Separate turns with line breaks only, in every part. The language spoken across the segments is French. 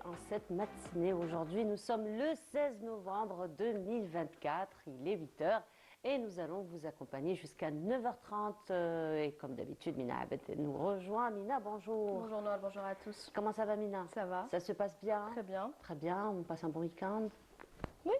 en cette matinée. Aujourd'hui, nous sommes le 16 novembre 2024, il est 8 heures et nous allons vous accompagner jusqu'à 9h30. Et comme d'habitude, Mina Abed nous rejoint. Mina, bonjour.
Bonjour Noël, bonjour à tous.
Comment ça va, Mina?
Ça va?
Ça se passe bien?
Très bien.
Très bien, on passe un bon week-end?
Oui.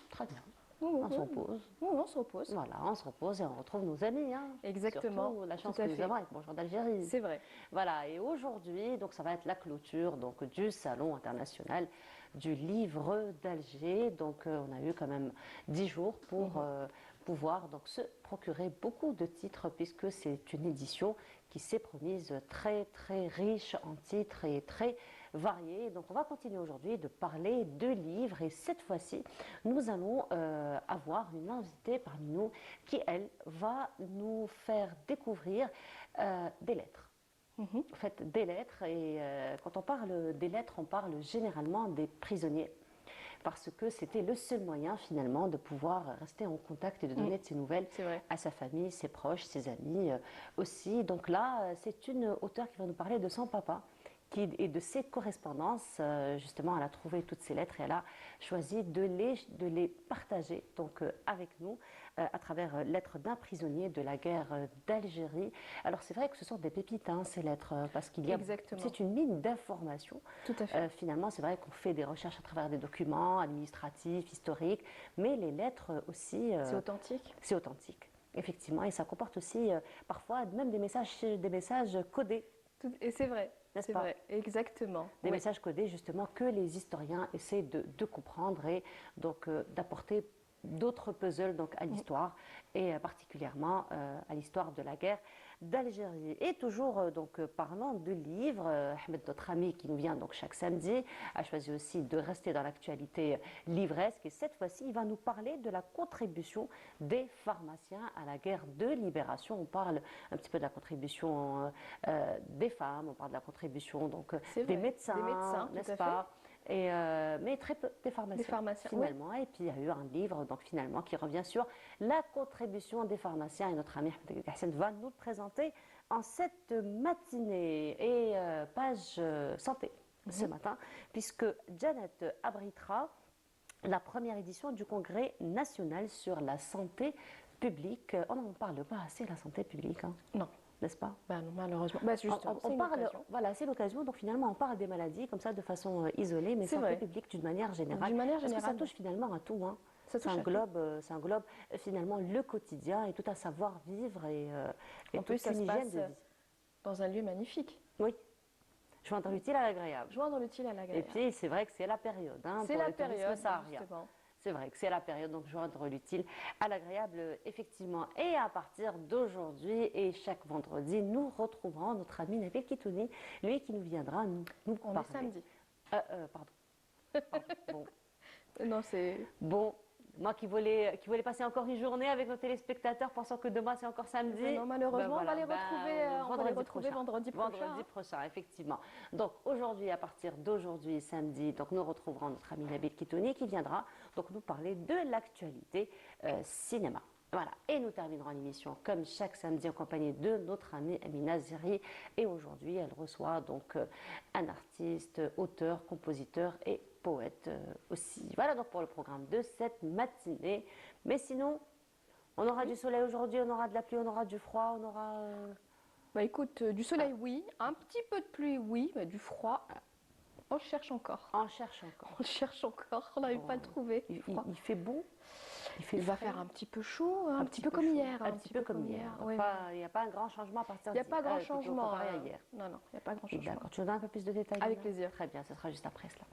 Très bien.
Oui,
On se repose.
Oui, on se repose.
Voilà, on se repose et on retrouve nos amis. Hein.
Exactement.
Surtout la chance
Tout à
que nous
fait.
avons avec Bonjour d'Algérie.
C'est vrai.
Voilà, et aujourd'hui, donc ça va être la clôture donc, du Salon international du livre d'Alger. Donc on a eu quand même 10 jours pour pouvoir donc, se procurer beaucoup de titres puisque c'est une édition qui s'est promise très très riche en titres et très variée. Donc on va continuer aujourd'hui de parler de livres et cette fois-ci nous allons avoir une invitée parmi nous qui elle va nous faire découvrir des lettres. En fait, des lettres, et quand on parle des lettres, on parle généralement des prisonniers. Parce que c'était le seul moyen finalement de pouvoir rester en contact et de donner de ses nouvelles à sa famille, ses proches, ses amis aussi. Donc là, c'est une auteure qui va nous parler de son papa et de ses correspondances. Justement, elle a trouvé toutes ces lettres et elle a choisi de les partager donc, avec nous à travers lettres d'un prisonnier de la guerre d'Algérie. Alors c'est vrai que ce sont des pépites, hein, ces lettres, parce qu'il y a, c'est une mine d'informations.
Tout à fait.
Finalement, c'est vrai qu'on fait des recherches à travers des documents administratifs, historiques, mais les lettres aussi...
c'est authentique.
C'est authentique, effectivement, et ça comporte aussi parfois même des messages codés.
Et c'est vrai.
N'est-ce pas?
Vrai, exactement.
Des messages codés justement que les historiens essaient de comprendre et donc d'apporter d'autres puzzles donc, à l'histoire et particulièrement à l'histoire de la guerre d'Algérie. Et toujours donc parlant de livres, Ahmed, notre ami qui nous vient donc chaque samedi, a choisi aussi de rester dans l'actualité livresque et cette fois-ci il va nous parler de la contribution des pharmaciens à la guerre de libération. On parle un petit peu de la contribution des femmes, on parle de la contribution donc des médecins, n'est-ce pas? Et mais très peu des pharmaciens finalement. Et puis il y a eu un livre donc finalement qui revient sur la contribution des pharmaciens et notre ami Ahmed Hassan va nous le présenter en cette matinée. Et page santé ce matin puisque Janet abritera la première édition du congrès national sur la santé publique. On n'en parle pas assez, la santé publique. Hein.
Non.
N'est-ce pas?
Non, malheureusement.
On parle, voilà, c'est l'occasion. Donc finalement, on parle des maladies comme ça de façon isolée, mais santé publique d'une manière générale.
D'une manière générale.
Parce que ça touche finalement à tout. Hein. Ça englobe finalement le quotidien et tout un savoir-vivre et toute une hygiène de vie.
Dans un lieu magnifique.
Oui. Joindre l'utile à l'agréable.
Joindre l'utile à l'agréable.
Et puis c'est vrai que c'est la période. Hein,
c'est la période, justement.
C'est vrai que c'est la période, donc joindre l'utile à l'agréable, effectivement. Et à partir d'aujourd'hui et chaque vendredi, nous retrouverons notre ami Nabil Kitouni, lui qui nous viendra nous parler.
On est samedi.
Pardon. Bon.
Non, c'est...
Bon, moi qui voulais passer encore une journée avec nos téléspectateurs pensant que demain c'est encore samedi.
Mais non, malheureusement, on va les retrouver vendredi prochain.
Vendredi prochain, effectivement. Donc aujourd'hui, à partir d'aujourd'hui, samedi, donc nous retrouverons notre ami Nabil Kitouni qui viendra donc nous parler de l'actualité cinéma. Voilà, et nous terminerons l'émission comme chaque samedi en compagnie de notre amie Amina Zeri. Et aujourd'hui, elle reçoit donc un artiste, auteur, compositeur et poète aussi. Voilà donc pour le programme de cette matinée. Mais sinon, on aura du soleil aujourd'hui, on aura de la pluie, on aura du froid, on aura...
Bah écoute, du soleil oui, un petit peu de pluie oui, mais du froid... On cherche encore.
On cherche encore.
On cherche encore, on n'arrive pas à le trouver.
Il fait beau.
Il va faire un petit peu chaud, un petit peu comme hier.
Un petit peu comme hier. Il n'y a pas un grand changement à partir
de... Il n'y a pas grand changement.
Comparé à hier.
Non, il n'y a pas grand changement.
D'accord, tu nous donnes un peu plus de détails?
Avec plaisir.
Très bien, ce sera juste après cela.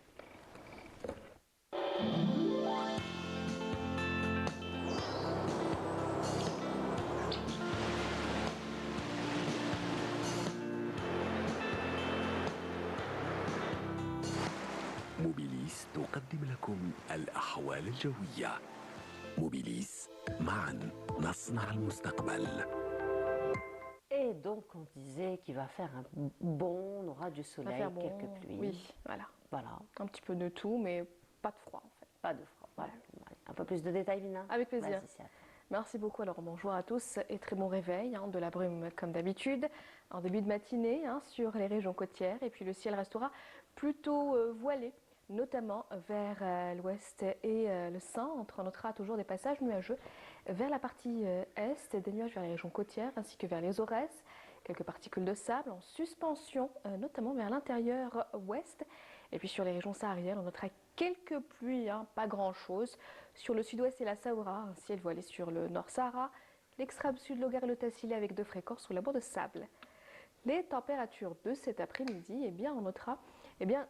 موبيليس تقدم لكم الأحوال الجوية. موبيليس معا نصنع المستقبل.
Et donc on disait qu'il va faire un bon, on aura du soleil, quelques pluies.
Oui, voilà. Un petit peu de tout, mais pas de froid en fait.
Pas de froid, voilà. Un peu plus de détails, Mina?
Avec plaisir. Merci beaucoup. Alors bonjour à tous et très bon réveil, de la brume comme d'habitude, en début de matinée sur les régions côtières et puis le ciel restera plutôt voilé, notamment vers l'ouest et le centre. On notera toujours des passages nuageux vers la partie est, des nuages vers les régions côtières ainsi que vers les Aurès. Quelques particules de sable en suspension, notamment vers l'intérieur ouest. Et puis sur les régions sahariennes, on notera quelques pluies, hein, pas grand-chose. Sur le sud-ouest et la Saoura, un ciel voilé sur le nord Sahara, l'extrême sud, l'Ogar et le Tassili avec de fréquences sous la bourre de sable. Les températures de cet après-midi, eh bien, on notera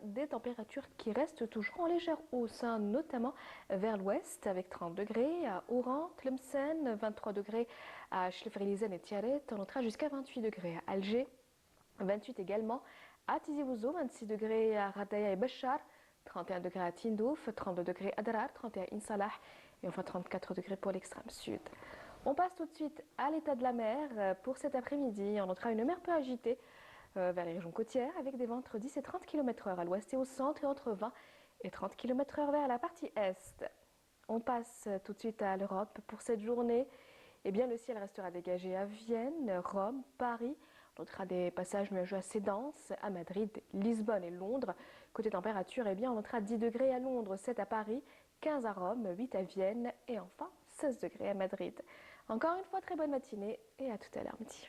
des températures qui restent toujours en légère hausse, hein, notamment vers l'ouest avec 30 degrés à Oran, Tlemcen, 23 degrés à Schleferizen et Tiaret, on notera jusqu'à 28 degrés à Alger, 28 également à Tizi Ouzou, 26 degrés à Radaya et Bachar, 31 degrés à Tindouf, 32 degrés à Darar, 31 à Insalah et enfin 34 degrés pour l'extrême sud. On passe tout de suite à l'état de la mer pour cet après-midi. On notera une mer peu agitée vers les régions côtières avec des vents entre 10 et 30 km/h à l'ouest et au centre et entre 20 et 30 km/h vers la partie est. On passe tout de suite à l'Europe pour cette journée. Eh bien, le ciel restera dégagé à Vienne, Rome, Paris. On notera des passages nuageux assez denses à Madrid, Lisbonne et Londres. Côté température, eh bien, on notera 10 degrés à Londres, 7 à Paris, 15 à Rome, 8 à Vienne et enfin 16 degrés à Madrid. Encore une fois, très bonne matinée et à tout à l'heure midi.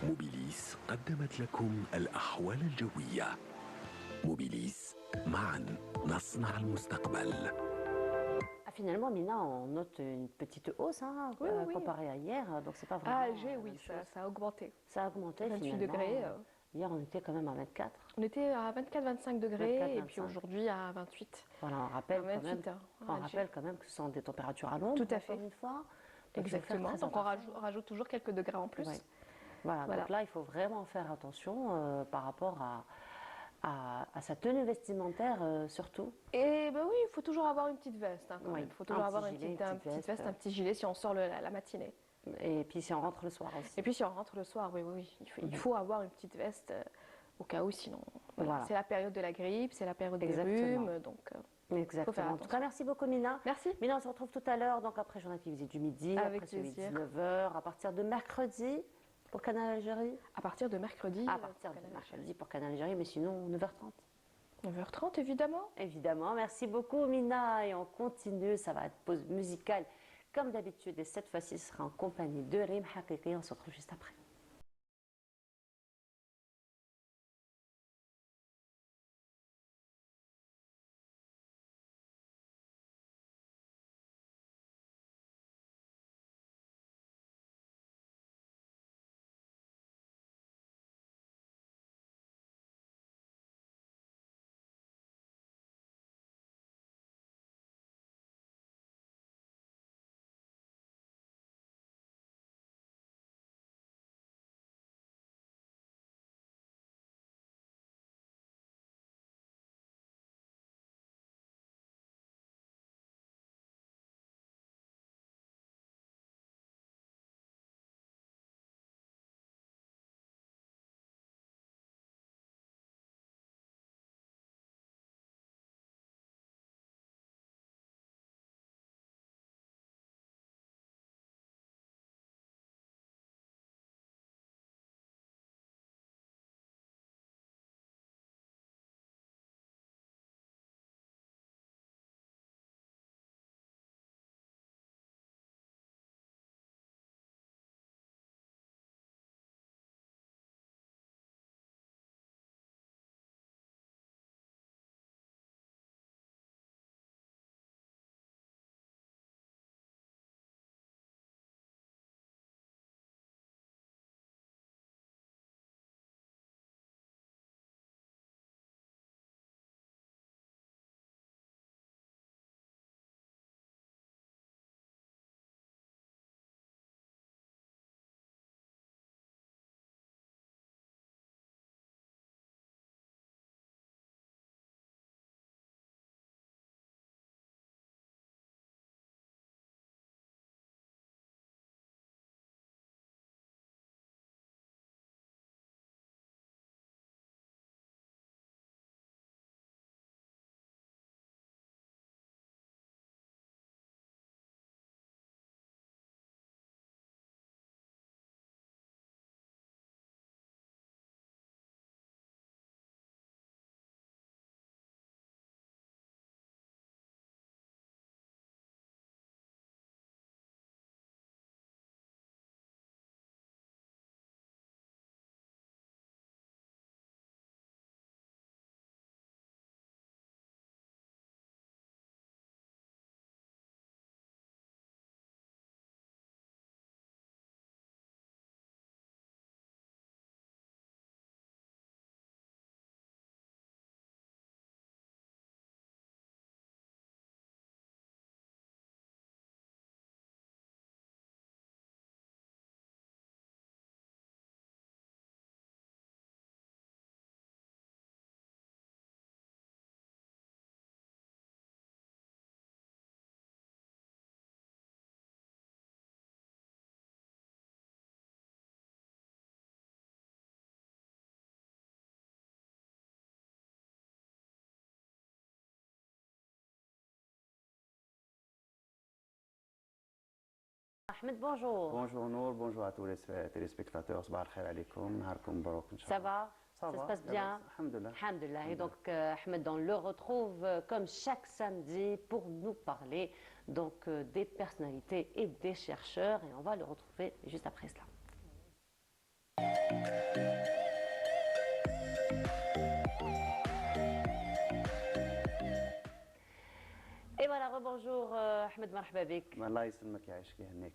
موبيليس قدمت لكم الأحوال الجوية. موبيليس معا نصنع المستقبل.
Ah, finalement, Mina, on note une petite hausse hein,
Oui, oui.
comparé à hier, donc c'est pas vraiment.
À Alger,
la
oui,
même chose.
ça a augmenté.
Ça a augmenté
28
finalement.
degrés.
Hier, on était quand même à 24.
On était à 24-25 degrés
24,
et puis
25.
aujourd'hui à 28.
Voilà, on rappelle,
À
quand même,
28 à
on
Alger.
rappelle quand même que ce sont des températures à Londres,
Tout à fait.
encore une fois. Donc, il faut faire
Exactement.
très
Donc on
attention.
rajoute toujours quelques degrés en plus.
Oui. Voilà,
Voilà.
donc là, il faut vraiment faire attention par rapport à sa tenue vestimentaire surtout.
Et ben oui, il faut toujours avoir une petite veste. Hein, quand
Oui,
même. Il faut toujours
un
avoir
petit gilet,
une petite veste, un petit gilet si on sort la matinée.
Et puis si on rentre le soir aussi.
Et puis si on rentre le soir, oui, oui, oui. Il faut avoir une petite veste au cas où, sinon. Voilà. C'est la période de la grippe, c'est la période des rhumes, donc.
Exactement. En tout cas, merci beaucoup Mina.
Merci.
Mina, on se retrouve tout à l'heure, donc après journal télévisé du midi,
Avec
après celui de
plaisir.
19h, à partir de mercredi pour Canal Algérie.
À partir de mercredi.
À partir de mercredi pour Canal Algérie, mais sinon 9h30.
9h30 évidemment.
Évidemment, merci beaucoup Mina et on continue, ça va être pause musicale comme d'habitude et cette fois-ci ce sera en compagnie de Rim Hakiki, on se retrouve juste après. Ahmed, bonjour.
Bonjour Nour, bonjour à tous les téléspectateurs. Sabah al-khair alaikum, naharkoum mubarak,
Ça
Inch'Allah.
va?
Ça
Se
va,
passe bien?
alhamdoulilah.
Alhamdulillah. Et donc, Ahmed, on le retrouve comme chaque samedi pour nous parler donc, des personnalités et des chercheurs. Et on va le retrouver juste après cela. Et voilà, rebonjour Ahmed Marhaba.
Allah يسلمك يعيشك يهنيك.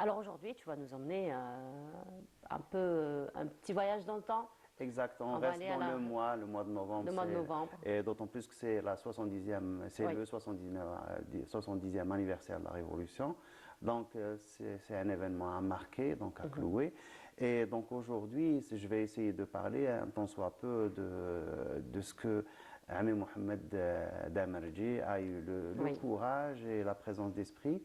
Alors aujourd'hui, tu vas nous emmener un peu, un petit voyage dans le temps.
Exactement,
On
on
va
reste
aller à
dans le mois de novembre.
Le mois de novembre.
Et d'autant plus que c'est la 70e, c'est
Oui.
le 70e anniversaire de la Révolution. Donc c'est un événement à marquer, donc à clouer. Et donc aujourd'hui, je vais essayer de parler un tant soit peu de ce que Ami Mohamed Damerji a eu le
Oui.
courage et la présence d'esprit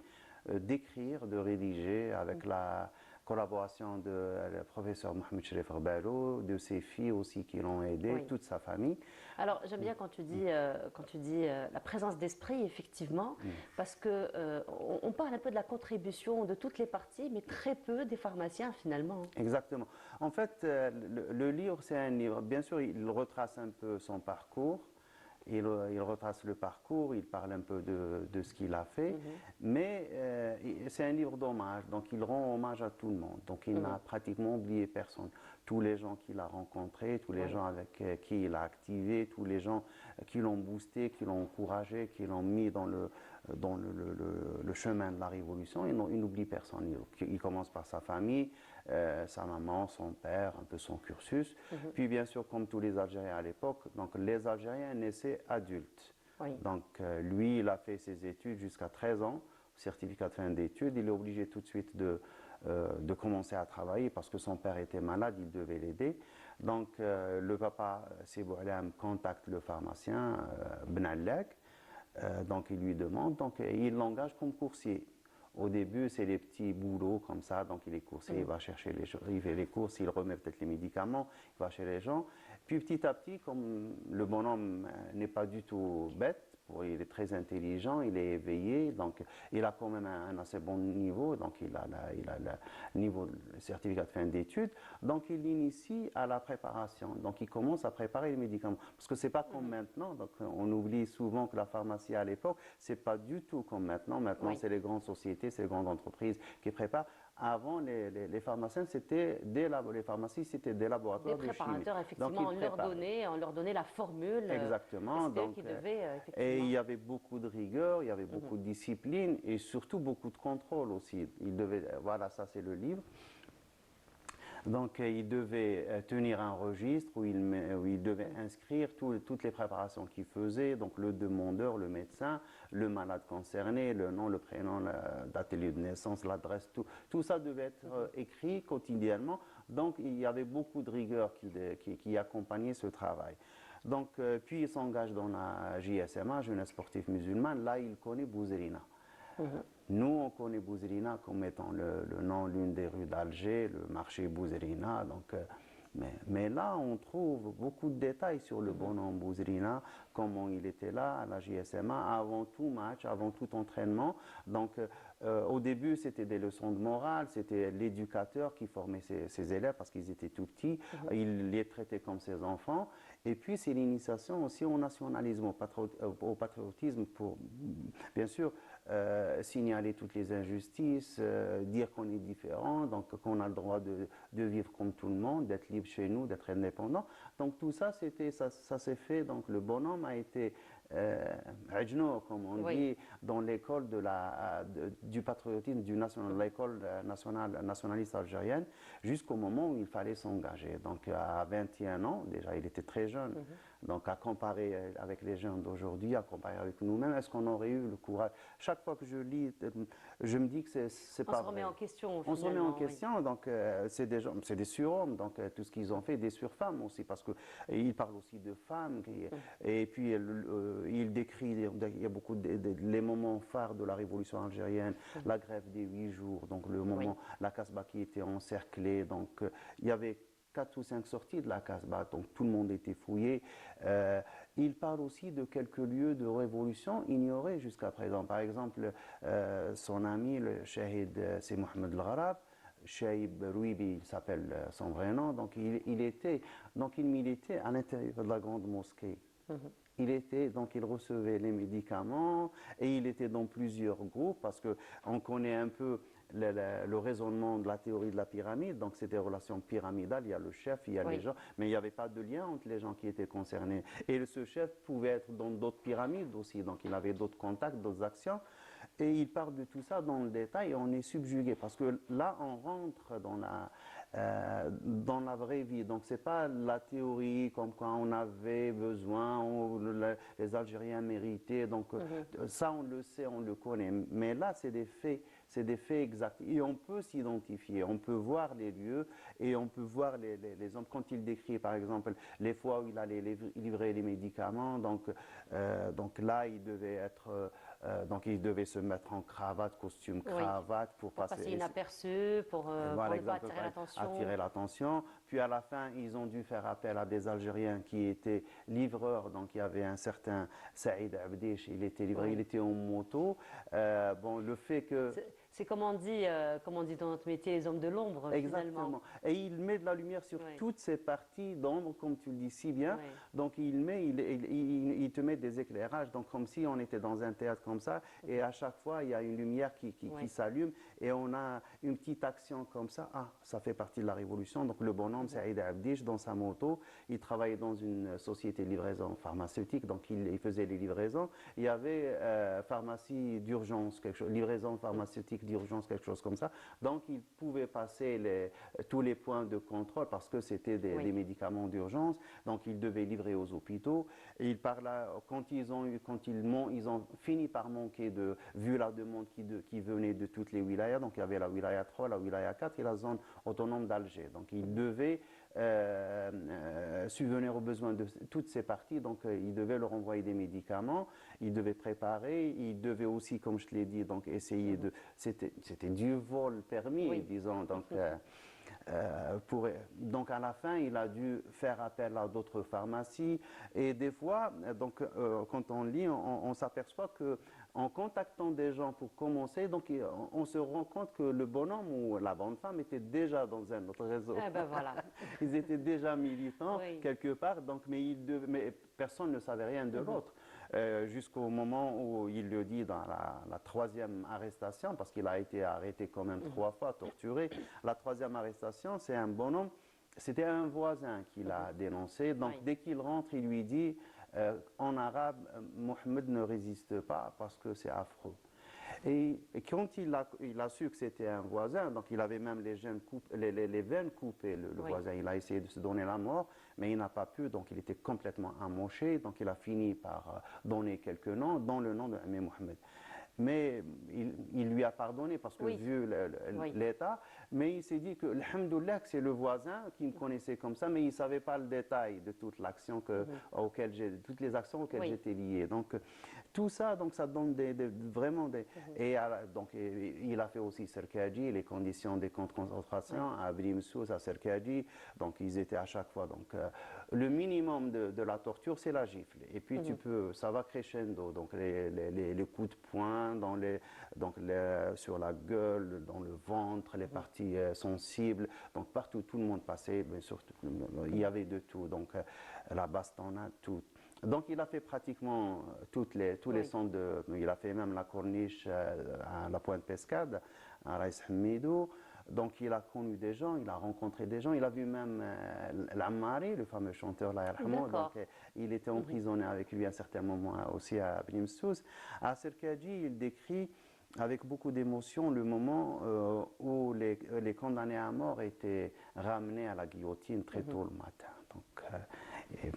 d'écrire, de rédiger avec la collaboration de le professeur Mohamed Cherif Rbalo, de ses filles aussi qui l'ont aidé,
Oui.
toute sa famille.
Alors j'aime bien quand tu dis, la présence d'esprit, effectivement, parce que on parle un peu de la contribution de toutes les parties, mais très peu des pharmaciens finalement.
Exactement. En fait, le livre, c'est un livre. Bien sûr, il retrace un peu son parcours. Il retrace le parcours, il parle un peu de ce qu'il a fait, mais c'est un livre d'hommage, donc il rend hommage à tout le monde. Donc il n'a pratiquement oublié personne. Tous les gens qu'il a rencontrés, tous les gens avec qui il a activé, tous les gens qui l'ont boosté, qui l'ont encouragé, qui l'ont mis dans le chemin de la révolution, il n'oublie personne. Il commence par sa famille, sa maman, son père, un peu son cursus. Puis bien sûr, comme tous les Algériens à l'époque, donc les Algériens naissaient adultes.
Oui.
Donc lui, il a fait ses études jusqu'à 13 ans, certificat de fin d'études. Il est obligé tout de suite de commencer à travailler parce que son père était malade, il devait l'aider. Donc le papa, Sibou Alam, contacte le pharmacien Ben Allak. Donc il lui demande, donc il l'engage comme coursier. Au début, c'est des petits boulots comme ça, donc il est coursier, il va chercher les choses, il fait les courses, il remet peut-être les médicaments, il va chez les gens. Puis petit à petit, comme le bonhomme n'est pas du tout bête, il est très intelligent, il est éveillé, donc il a quand même un assez bon niveau, donc il a le niveau le certificat de fin d'études, donc il initie à la préparation, donc il commence à préparer les médicaments, parce que c'est pas comme maintenant, donc on oublie souvent que la pharmacie à l'époque, c'est pas du tout comme maintenant,
Oui.
c'est les grandes sociétés, c'est les grandes entreprises qui préparent. Avant, les pharmaciens, les pharmacies, c'était des laboratoires
Des
de chimie.
préparateurs, effectivement,
Donc, ils
on leur donnait la formule.
Exactement.
C'était eux
Donc,
qui devaient,
et
effectivement.
il y avait beaucoup de rigueur, il y avait beaucoup de discipline et surtout beaucoup de contrôle aussi. Voilà, ça c'est le livre. Donc il devait tenir un registre où il devait inscrire toutes les préparations qu'il faisait, donc le demandeur, le médecin, le malade concerné, le nom, le prénom, l'atelier de naissance, l'adresse, tout ça devait être écrit quotidiennement. Donc il y avait beaucoup de rigueur qui accompagnait ce travail. Donc puis il s'engage dans la JSMA, Jeunesse sportive musulmane, là il connaît Bouzerina. Nous, on connaît Bouzerina comme étant le nom l'une des rues d'Alger, le marché Bouzerina. Donc, mais là, on trouve beaucoup de détails sur le bonhomme Bouzerina, comment il était là à la JSMA, avant tout match, avant tout entraînement. Donc, au début, c'était des leçons de morale, c'était l'éducateur qui formait ses élèves parce qu'ils étaient tout petits. Il les traitait comme ses enfants. Et puis, c'est l'initiation aussi au nationalisme, au patriotisme pour, bien sûr, signaler toutes les injustices, dire qu'on est différent, donc qu'on a le droit de vivre comme tout le monde, d'être libre chez nous, d'être indépendant. Donc tout ça, ça s'est fait. Donc le bonhomme a été ajno, comme on dit, dans l'école du patriotisme, de l'école nationaliste algérienne, jusqu'au moment où il fallait s'engager. Donc à 21 ans, déjà, il était très jeune. Donc à comparer avec les jeunes d'aujourd'hui, à comparer avec nous-mêmes, est-ce qu'on aurait eu le courage? Chaque fois que je lis, je me dis que c'est pas vrai.
On se remet en question.
On se remet en
finalement,
question, donc c'est des gens, c'est des surhommes, donc tout ce qu'ils ont fait, des surfemmes aussi, parce qu'il parle aussi de femmes, et puis il décrit, il y a beaucoup les moments phares de la révolution algérienne, la grève des 8 jours, donc le moment, la Casbah qui était encerclée, donc il y avait 4 ou 5 sorties de la Casbah, donc tout le monde était fouillé. Il parle aussi de quelques lieux de révolution ignorés jusqu'à présent. Par exemple, son ami, le shahid, c'est Mohamed El-Gharab, Shaib Rouibi, il s'appelle son vrai nom, donc il militait à l'intérieur de la grande mosquée. Il recevait les médicaments et il était dans plusieurs groupes parce qu'on connaît un peu le raisonnement de la théorie de la pyramide, donc c'est des relations pyramidales, il y a le chef, il y a les gens, mais il n'y avait pas de lien entre les gens qui étaient concernés. Et ce chef pouvait être dans d'autres pyramides aussi, donc il avait d'autres contacts, d'autres actions. Et il parle de tout ça dans le détail et on est subjugué parce que là, on rentre dans la vraie vie. Donc, ce n'est pas la théorie comme quoi on avait besoin, les Algériens méritaient. Donc, ça, on le sait, on le connaît. Mais là, c'est des faits exacts. Et on peut s'identifier, on peut voir les lieux et on peut voir les hommes. Quand il décrit, par exemple, les fois où il allait livrer les médicaments, donc là, il devait être... donc il devait se mettre en cravate, costume cravate pour
passer inaperçu, pour ne pas attirer
l'attention. Puis à la fin, ils ont dû faire appel à des Algériens qui étaient livreurs. Donc il y avait un certain Saïd Abdish, il était livreur, il était en moto. Le fait que...
C'est comme on dit dans notre métier, les hommes de l'ombre,
Exactement.
Finalement.
Et il met de la lumière sur toutes ces parties d'ombre, comme tu le dis si bien. Donc il te met des éclairages, donc comme si on était dans un théâtre comme ça, et à chaque fois il y a une lumière qui s'allume, et on a une petite action comme ça. Ah, ça fait partie de la révolution. Donc le bonhomme, Saïd Abdish, dans sa moto, il travaillait dans une société de livraison pharmaceutique, donc il faisait les livraisons. Il y avait pharmacie d'urgence, livraison pharmaceutique d'urgence, quelque chose comme ça. Donc, il pouvait passer tous les points de contrôle parce que c'était des médicaments d'urgence. Donc, il devait livrer aux hôpitaux. Et il parla, quand ils ont fini par manquer vu la demande qui venait de toutes les wilayas. Donc, il y avait la wilaya 3, la wilaya 4 et la zone autonome d'Alger. Donc, il devait subvenir aux besoins de toutes ces parties. Donc, il devait leur envoyer des médicaments, il devait préparer, il devait aussi, comme je te l'ai dit, donc essayer de... C'était du vol permis, disons. Donc à la fin, il a dû faire appel à d'autres pharmacies. Et des fois, quand on lit, on s'aperçoit que en contactant des gens pour commencer, donc on se rend compte que le bonhomme ou la bonne femme était déjà dans un autre réseau.
Voilà.
Ils étaient déjà militants quelque part, mais personne ne savait rien de l'autre. Jusqu'au moment où il le dit dans la troisième arrestation, parce qu'il a été arrêté quand même 3 fois, torturé. La troisième arrestation, c'est un bonhomme, c'était un voisin qui l'a dénoncé. Donc dès qu'il rentre, il lui dit en arabe, Mohamed ne résiste pas parce que c'est affreux. Et quand il a su que c'était un voisin, donc il avait même les veines coupées, le voisin, il a essayé de se donner la mort, mais il n'a pas pu, donc il était complètement amoché, donc il a fini par donner quelques noms, dont le nom de Aimé Mohamed. Mais il lui a pardonné parce que vu l'état, mais il s'est dit que, alhamdoulilah, que c'est le voisin qui me connaissait comme ça, mais il ne savait pas le détail de toute l'action toutes les actions auxquelles j'étais lié. Donc tout ça, donc ça donne vraiment des... Et donc il a fait aussi Serkadji, les conditions des camps de concentration à Bni Messous, à Serkadji, donc ils étaient à chaque fois. Donc le minimum de la torture, c'est la gifle. Et puis ça va crescendo, donc les coups de poing, sur la gueule, dans le ventre, les parties sensibles, donc partout, tout le monde passait, bien sûr, il y avait de tout, donc la bastonnade, tout. Donc il a fait pratiquement tous les centres il a fait même la corniche à la Pointe Pescade, à Raïs Hamidou. Donc il a connu des gens, il a rencontré des gens, il a vu même l'Ammari, le fameux chanteur là, donc il était emprisonné avec lui à un certain moment aussi à Bni Messous. À Serkadji, il décrit avec beaucoup d'émotion le moment où les condamnés à mort étaient ramenés à la guillotine très tôt le matin. Donc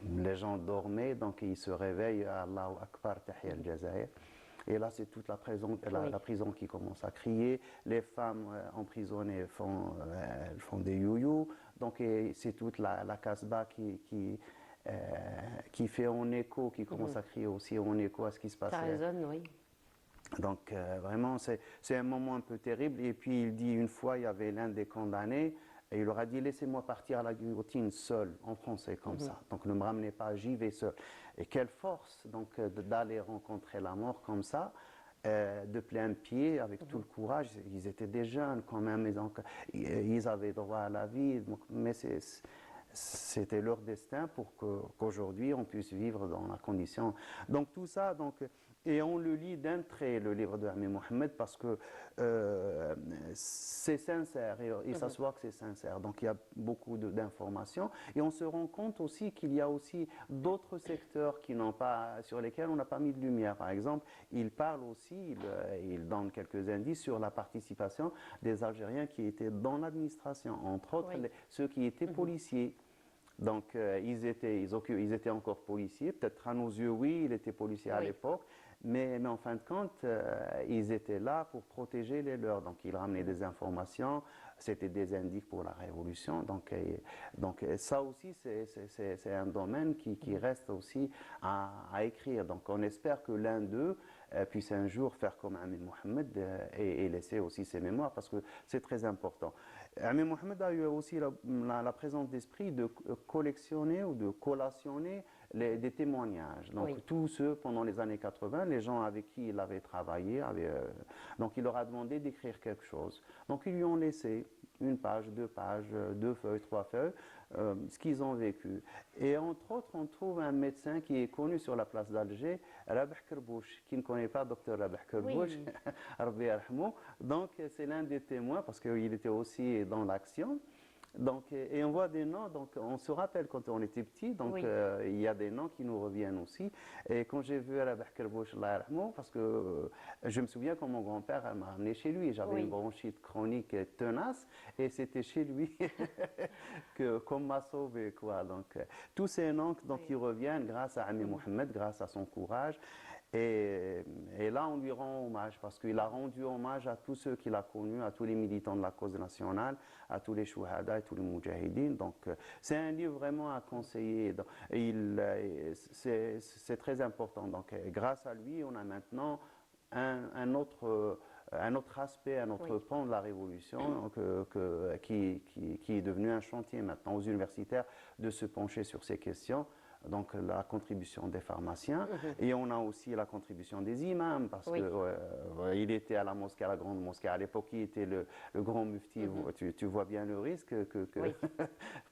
les gens dormaient, donc ils se réveillent, Allahu Akbar, Tahia al-Jazair. Et là, c'est toute la prison qui commence à crier. Les femmes emprisonnées font des youyou. Donc, c'est toute la Casbah qui fait en écho, qui commence à crier aussi en écho à ce qui se passe.
Ça résonne, oui.
Donc, vraiment, c'est un moment un peu terrible. Et puis, il dit, une fois, il y avait l'un des condamnés Et il leur a dit, laissez-moi partir à la guillotine seul, en français, comme ça. Donc ne me ramenez pas, j'y vais seul. Et quelle force donc d'aller rencontrer la mort comme ça, de plein pied, avec tout le courage. Ils étaient des jeunes quand même, ils avaient droit à la vie, mais c'était leur destin pour qu'aujourd'hui on puisse vivre dans la condition. Donc tout ça, et on le lit d'un trait, le livre de Ami Mohamed, parce que c'est sincère, et ça se voit que c'est sincère. Donc il y a beaucoup d'informations, et on se rend compte aussi qu'il y a aussi d'autres secteurs sur lesquels on n'a pas mis de lumière. Par exemple, il parle aussi, il donne quelques indices sur la participation des Algériens qui étaient dans l'administration, entre autres ceux qui étaient policiers. Donc, ils étaient encore policiers. Peut-être à nos yeux, oui, il était policier à l'époque. Mais en fin de compte, ils étaient là pour protéger les leurs. Donc, ils ramenaient des informations. C'était des indices pour la Révolution. Donc ça aussi, c'est un domaine qui reste aussi à écrire. Donc, on espère que l'un d'eux puisse un jour faire comme Amin Mohamed et laisser aussi ses mémoires, parce que c'est très important. Amin Mohamed a eu aussi la présence d'esprit de collectionner ou de collationner des témoignages. Donc tous ceux, pendant les années 80, les gens avec qui il avait travaillé, donc il leur a demandé d'écrire quelque chose. Donc ils lui ont laissé une page, deux feuilles, trois feuilles, ce qu'ils ont vécu. Et entre autres, on trouve un médecin qui est connu sur la place d'Alger, Rabih Kerbouch, qui ne connaît pas Dr Rabih Kerbouch, Rabbi yarhamou. Donc c'est l'un des témoins, parce qu'il était aussi dans l'action. Donc, et on voit des noms, donc on se rappelle quand on était petit, donc il y a des noms qui nous reviennent aussi. Et quand j'ai vu Rabih Kerbouch, parce que je me souviens quand mon grand-père m'a amené chez lui, j'avais une bronchite chronique tenace, et c'était chez lui qu'on m'a sauvé, quoi. Donc tous ces noms qui reviennent grâce à Ami Mohamed, grâce à son courage. Et là, on lui rend hommage, parce qu'il a rendu hommage à tous ceux qu'il a connus, à tous les militants de la cause nationale, à tous les chouhada et tous les moudjahidines. Donc, c'est un livre vraiment à conseiller. C'est très important. Donc, grâce à lui, on a maintenant un autre aspect, un autre pan de la Révolution qui est devenu un chantier maintenant aux universitaires de se pencher sur ces questions. Donc la contribution des pharmaciens, et on a aussi la contribution des imams, parce qu'il était à la mosquée, à la grande mosquée à l'époque, il était le grand mufti. Tu vois bien le risque qu'il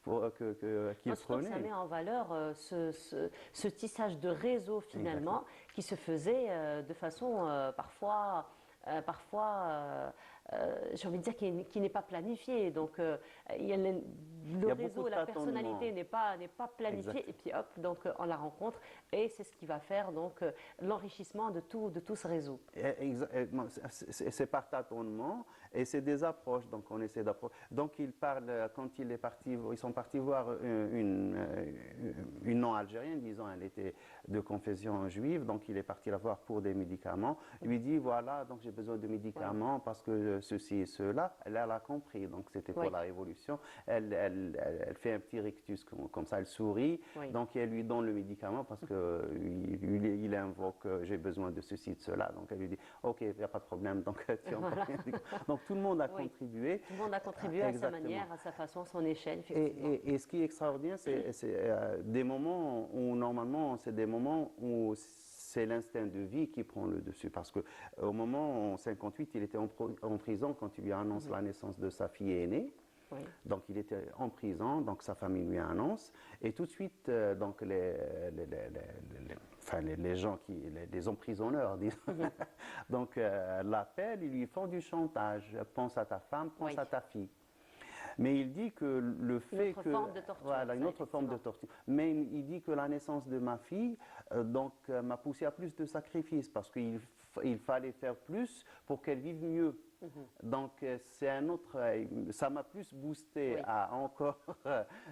prenait.
Ça met en valeur ce tissage de réseau finalement qui se faisait de façon parfois j'ai envie de dire qui n'est pas planifié. Donc il y a le réseau, la personnalité n'est pas planifiée, et puis hop, donc on la rencontre, et c'est ce qui va faire donc l'enrichissement de tout ce réseau.
C'est par tâtonnement, et c'est des approches. Donc on essaie d'approcher. Donc il parle, quand ils sont partis voir une non-algérienne, disons, elle était de confession juive, donc il est parti la voir pour des médicaments. Il lui dit voilà, donc j'ai besoin de médicaments parce que ceci et cela. Elle a compris, donc c'était pour la Révolution. Elle fait un petit rictus comme ça, elle sourit, donc elle lui donne le médicament parce qu'il invoque j'ai besoin de ceci, de cela. Donc elle lui dit ok, il n'y a pas de problème. Donc tout le monde a contribué.
Tout le monde a contribué à sa manière, à sa façon, à son échelle.
Et ce qui est extraordinaire, c'est des moments où normalement, c'est des moments où c'est l'instinct de vie qui prend le dessus. Parce qu'au moment, en 58, il était en prison quand il lui annonce la naissance de sa fille aînée. Donc il était en prison, donc sa famille lui annonce, et tout de suite, donc les gens les emprisonneurs, disons, donc l'appellent, ils lui font du chantage. Pense à ta femme, pense à ta fille. Mais il dit que le fait
une autre forme de torture,
voilà, une autre forme de torture. Mais il dit que la naissance de ma fille m'a poussé à plus de sacrifices, parce qu'il fallait faire plus pour qu'elle vive mieux. Donc c'est ça m'a plus boosté à encore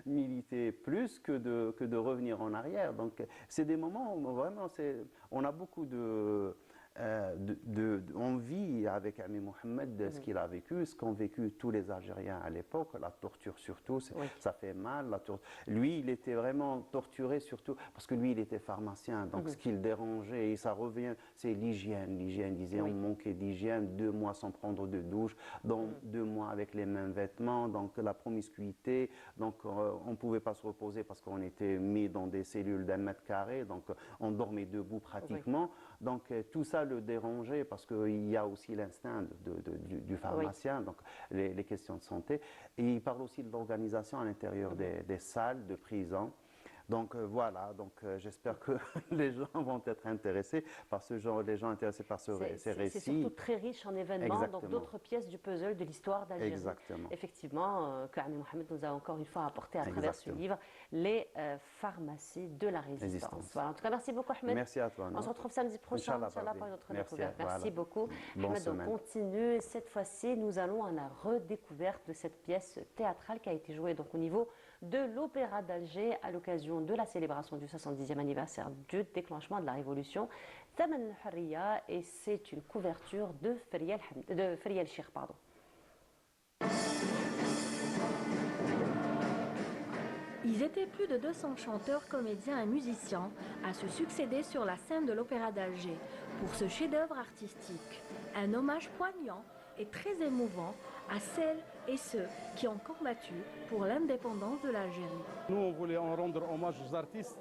militer plus que de revenir en arrière. Donc c'est des moments où vraiment on a beaucoup on vit avec Ami Mohamed ce qu'il a vécu, ce qu'ont vécu tous les Algériens à l'époque, la torture surtout, ça fait mal. Lui, il était vraiment torturé surtout parce que lui, il était pharmacien, donc ce qui le dérangeait, et ça revient, c'est l'hygiène. L'hygiène, disait, on manquait d'hygiène, 2 mois sans prendre de douche, donc 2 mois avec les mêmes vêtements, donc la promiscuité, donc on ne pouvait pas se reposer parce qu'on était mis dans des cellules d'1 mètre carré, donc on dormait debout pratiquement. Donc tout ça le dérangeait parce qu'il y a aussi l'instinct du pharmacien, donc les questions de santé. Et il parle aussi de l'organisation à l'intérieur des salles de prison. Donc voilà, j'espère que les gens vont être intéressés par ce genre, les gens intéressés par ces récits.
C'est surtout très riche en événements, donc d'autres pièces du puzzle de l'histoire d'Algérie.
Exactement.
Effectivement, que Ami Mohamed nous a encore une fois apporté à travers ce livre, les pharmacies de la résistance. Voilà. En tout cas, merci beaucoup Ahmed.
Merci à toi.
On se retrouve samedi prochain, Inch'Allah, pour une autre découverte. Merci beaucoup. Ahmed, on continue. Cette fois-ci, nous allons à la redécouverte de cette pièce théâtrale qui a été jouée donc, au niveau de l'Opéra d'Alger à l'occasion de la célébration du 70e anniversaire du déclenchement de la Révolution, Thaman al-Hurriya, et c'est une couverture de Feria el-Chir.
Ils étaient plus de 200 chanteurs, comédiens et musiciens à se succéder sur la scène de l'Opéra d'Alger pour ce chef-d'œuvre artistique. Un hommage poignant et très émouvant à celles et ceux qui ont combattu pour l'indépendance de l'Algérie.
Nous, on voulait en rendre hommage aux artistes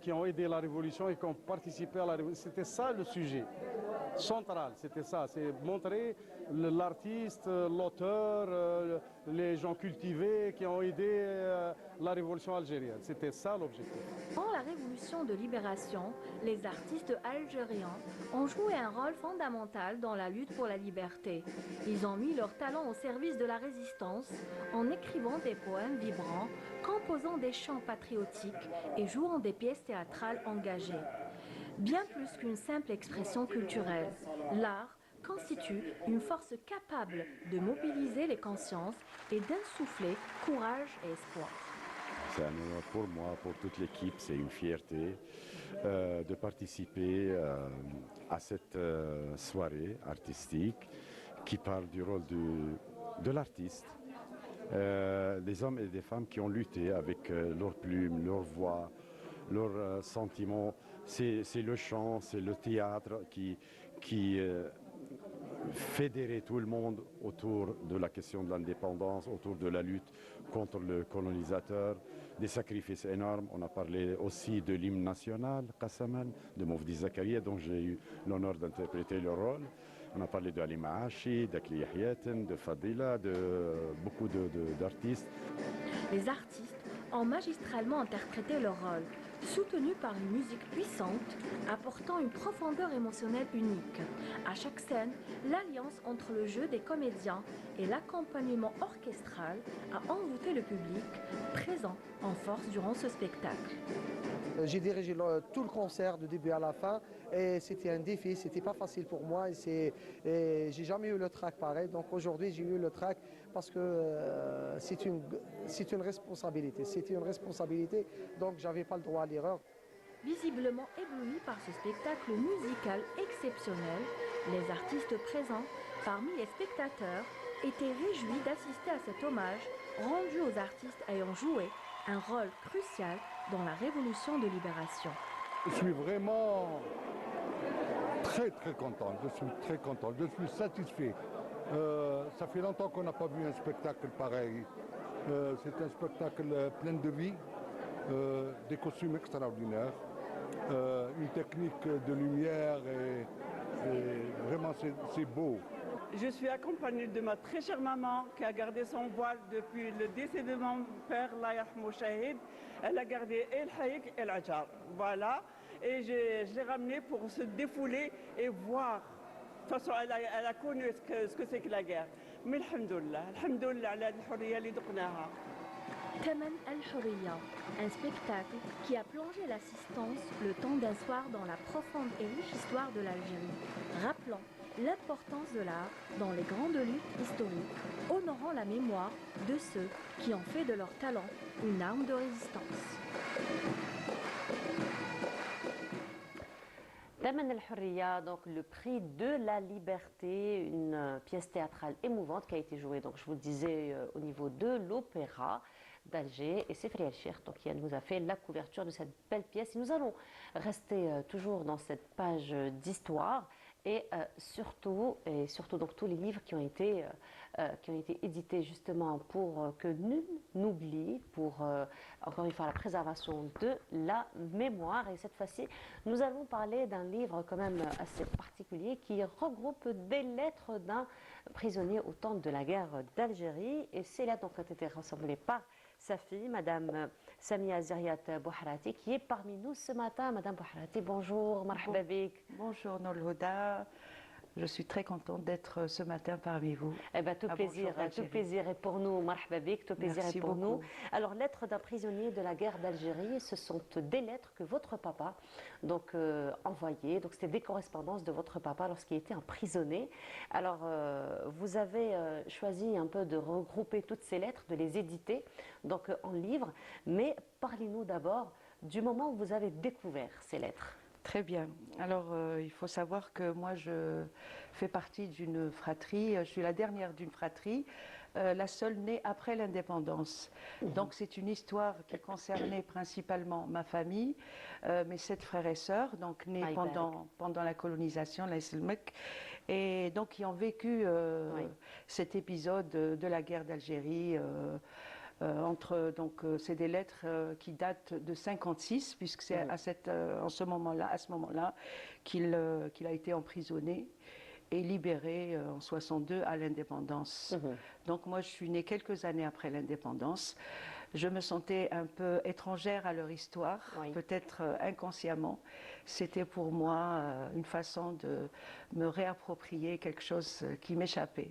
qui ont aidé la Révolution et qui ont participé à la Révolution. C'était ça le sujet central, c'était ça, c'est montrer l'artiste, l'auteur, les gens cultivés qui ont aidé la Révolution algérienne. C'était ça l'objectif.
Dans la Révolution de libération, les artistes algériens ont joué un rôle fondamental dans la lutte pour la liberté. Ils ont mis leur talent au service de la résistance en écrivant des poèmes vibrants, composant des chants patriotiques et jouant des pièces théâtrales engagées. Bien plus qu'une simple expression culturelle, l'art constitue une force capable de mobiliser les consciences et d'insuffler courage et espoir.
C'est un honneur pour moi, pour toute l'équipe, c'est une fierté de participer à cette soirée artistique qui parle du rôle de l'artiste. Des hommes et des femmes qui ont lutté avec leurs plumes, leur voix, leurs sentiments. C'est le chant, c'est le théâtre qui fédérait tout le monde autour de la question de l'indépendance, autour de la lutte contre le colonisateur, des sacrifices énormes. On a parlé aussi de l'hymne national, Qassaman, de Moufdi Zakaria, dont j'ai eu l'honneur d'interpréter le rôle. On a parlé de Ali Maachi, d'Akli Yahyaten, de Fadila, de beaucoup d'artistes.
Les artistes ont magistralement interprété leur rôle, soutenus par une musique puissante, apportant une profondeur émotionnelle unique. À chaque scène, l'alliance entre le jeu des comédiens et l'accompagnement orchestral a envoûté le public, présent en force durant ce spectacle.
J'ai dirigé tout le concert de début à la fin et c'était un défi, c'était pas facile pour moi et j'ai jamais eu le trac pareil. Donc aujourd'hui j'ai eu le trac parce que c'est une responsabilité. C'était une responsabilité, donc j'avais pas le droit à l'erreur.
Visiblement éblouis par ce spectacle musical exceptionnel, les artistes présents parmi les spectateurs étaient réjouis d'assister à cet hommage rendu aux artistes ayant joué un rôle crucial dans la révolution de libération.
Je suis vraiment très content, je suis satisfait. Ça fait longtemps qu'on n'a pas vu un spectacle pareil. C'est un spectacle plein de vie, des costumes extraordinaires, une technique de lumière et vraiment c'est beau.
Je suis accompagnée de ma très chère maman qui a gardé son voile depuis le décès de mon père, Allah yarhamou shahid. Elle a gardé El Haïk et l'Adjar. Voilà. Et je l'ai ramenée pour se défouler et voir. De toute façon, elle a connu ce que c'est que la guerre. Mais alhamdoulilah, ala al-hurriya li duqnaha.
Thaman al-Hurriya, un spectacle qui a plongé l'assistance le temps d'un soir dans la profonde et riche histoire de l'Algérie, rappelant l'importance de l'art dans les grandes luttes historiques, honorant la mémoire de ceux qui ont fait de leur talent une arme de résistance.
Thaman al-Hurriya, donc le prix de la liberté, une pièce théâtrale émouvante qui a été jouée, donc je vous le disais, au niveau de l'opéra d'Alger. Et c'est Friel Cheikh donc, qui nous a fait la couverture de cette belle pièce. Et nous allons rester toujours dans cette page d'histoire et surtout donc, tous les livres qui ont été édités justement pour que nul n'oublie, pour encore une fois la préservation de la mémoire. Et cette fois-ci, nous allons parler d'un livre quand même assez particulier qui regroupe des lettres d'un prisonnier au temps de la guerre d'Algérie. Et ces lettres donc, ont été rassemblées par sa fille, Madame Samia Zeriat Bouhrati, qui est parmi nous ce matin. Madame Bouhrati, bonjour, marhaba bik.
Bonjour Nour Houda, je suis très contente d'être ce matin parmi vous.
Eh ben, tout plaisir est pour nous, marhaba bik, tout plaisir
Merci
est pour
beaucoup.
nous. Alors, lettres d'un prisonnier de la guerre d'Algérie, ce sont des lettres que votre papa donc, envoyait. Donc, c'était des correspondances de votre papa lorsqu'il était emprisonné. Alors, vous avez choisi un peu de regrouper toutes ces lettres, de les éditer donc, en livres. Mais parlez-nous d'abord du moment où vous avez découvert ces lettres.
Très bien. Alors, il faut savoir que moi, je fais partie d'une fratrie. Je suis la dernière d'une fratrie, la seule née après l'indépendance. Donc, c'est une histoire qui concernait principalement ma famille, mes 7 frères et sœurs, donc nés pendant la colonisation, la Selmek, et donc qui ont vécu cet épisode de la guerre d'Algérie. C'est des lettres qui datent de 56, puisque c'est à ce moment-là qu'il a été emprisonné et libéré en 62 à l'indépendance. Donc moi, je suis née quelques années après l'indépendance. Je me sentais un peu étrangère à leur histoire, peut-être inconsciemment. C'était pour moi une façon de me réapproprier quelque chose qui m'échappait.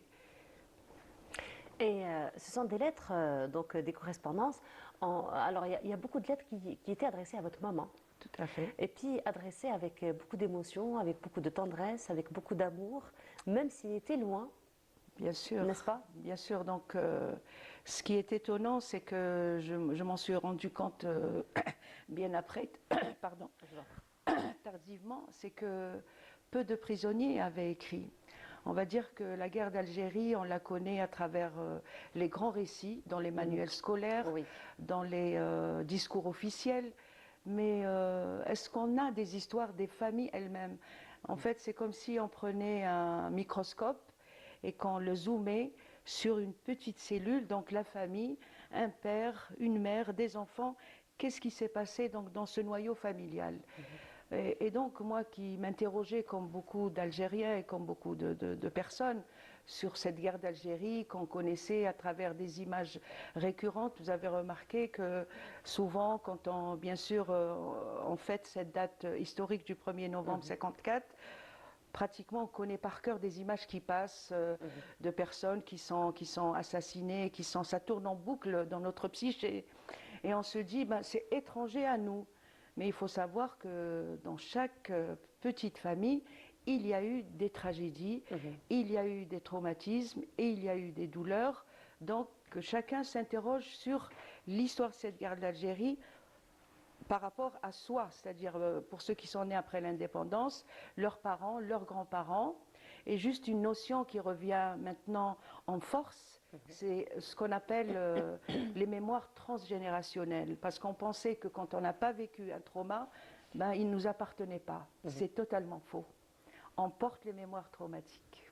Et ce sont des lettres, donc des correspondances. Alors, il y a beaucoup de lettres qui étaient adressées à votre maman.
Tout à fait.
Et puis adressées avec beaucoup d'émotion, avec beaucoup de tendresse, avec beaucoup d'amour, même s'il était loin.
Bien sûr.
N'est-ce pas?
Bien sûr. Donc, ce qui est étonnant, c'est que je m'en suis rendu compte bien après, pardon, tardivement, c'est que peu de prisonniers avaient écrit. On va dire que la guerre d'Algérie, on la connaît à travers les grands récits, dans les manuels scolaires, dans les discours officiels. Mais est-ce qu'on a des histoires des familles elles-mêmes? En fait, c'est comme si on prenait un microscope et qu'on le zoomait sur une petite cellule, donc la famille, un père, une mère, des enfants. Qu'est-ce qui s'est passé donc, dans ce noyau familial? Et donc, moi qui m'interrogeais comme beaucoup d'Algériens et comme beaucoup de personnes sur cette guerre d'Algérie qu'on connaissait à travers des images récurrentes, vous avez remarqué que souvent, quand bien sûr, on fête cette date historique du 1er novembre 54, pratiquement on connaît par cœur des images qui passent de personnes qui sont assassinées, ça tourne en boucle dans notre psyché. Et on se dit, c'est étranger à nous. Mais il faut savoir que dans chaque petite famille, il y a eu des tragédies, il y a eu des traumatismes et il y a eu des douleurs. Donc que chacun s'interroge sur l'histoire de cette guerre d'Algérie par rapport à soi, c'est-à-dire pour ceux qui sont nés après l'indépendance, leurs parents, leurs grands-parents. Et juste une notion qui revient maintenant en force, c'est ce qu'on appelle les mémoires transgénérationnelles. Parce qu'on pensait que quand on n'a pas vécu un trauma, il ne nous appartenait pas. C'est totalement faux. On porte les mémoires traumatiques.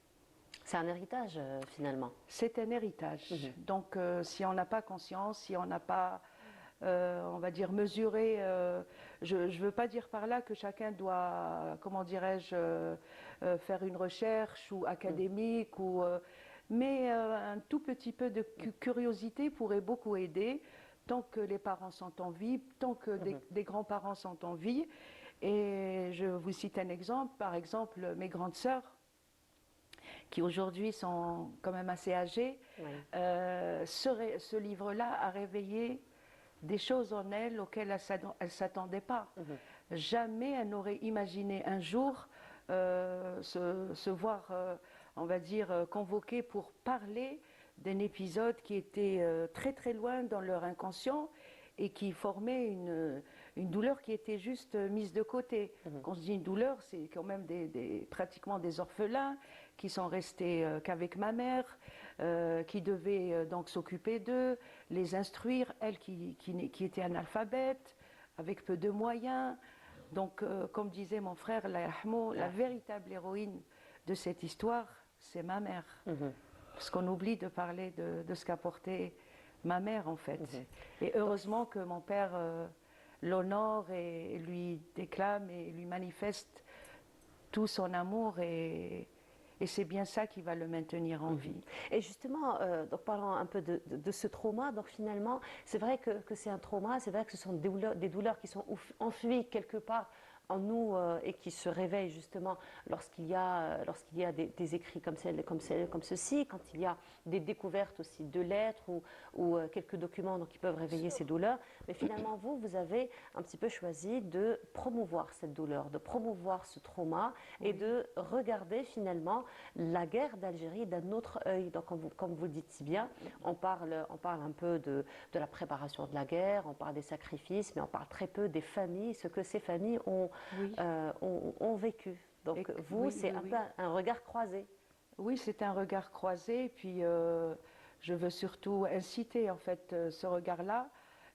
C'est un héritage, finalement.
C'est un héritage. Donc, si on n'a pas conscience, si on n'a pas, on va dire, mesuré, je ne veux pas dire par là que chacun doit, comment dirais-je, faire une recherche ou académique, mais un tout petit peu de curiosité pourrait beaucoup aider, tant que les parents sont en vie, tant que des grands-parents sont en vie. Et je vous cite un exemple, par exemple mes grandes sœurs, qui aujourd'hui sont quand même assez âgées, ce livre-là a réveillé des choses en elles auxquelles elles ne s'attendaient pas. Jamais elles n'auraient imaginé un jour se voir, on va dire, convoquées pour parler d'un épisode qui était très très loin dans leur inconscient et qui formait une douleur qui était juste mise de côté. Quand je dis une douleur, c'est quand même pratiquement des orphelins qui sont restés qu'avec ma mère, qui devaient donc s'occuper d'eux, les instruire, elle qui était analphabète, avec peu de moyens. Donc, comme disait mon frère, la véritable héroïne de cette histoire, c'est ma mère. Parce qu'on oublie de parler de ce qu'apportait ma mère, en fait. Et heureusement que mon père l'honore et lui déclame et lui manifeste tout son amour. Et c'est bien ça qui va le maintenir en vie.
Et justement, donc parlons un peu de ce trauma. Donc finalement, c'est vrai que c'est un trauma, c'est vrai que ce sont des douleurs qui sont enfouies quelque part en nous et qui se réveillent justement lorsqu'il y a des écrits comme ceci, quand il y a des découvertes aussi de lettres ou quelques documents donc, qui peuvent réveiller ces douleurs. Mais finalement, vous avez un petit peu choisi de promouvoir cette douleur, de promouvoir ce trauma et de regarder finalement la guerre d'Algérie d'un autre œil. Donc, comme vous le dites si bien, on parle un peu de la préparation de la guerre, on parle des sacrifices, mais on parle très peu des familles, ce que ces familles ont vécu. Donc c'est un peu un regard croisé.
Oui, c'est un regard croisé. Puis je veux surtout inciter en fait ce regard-là.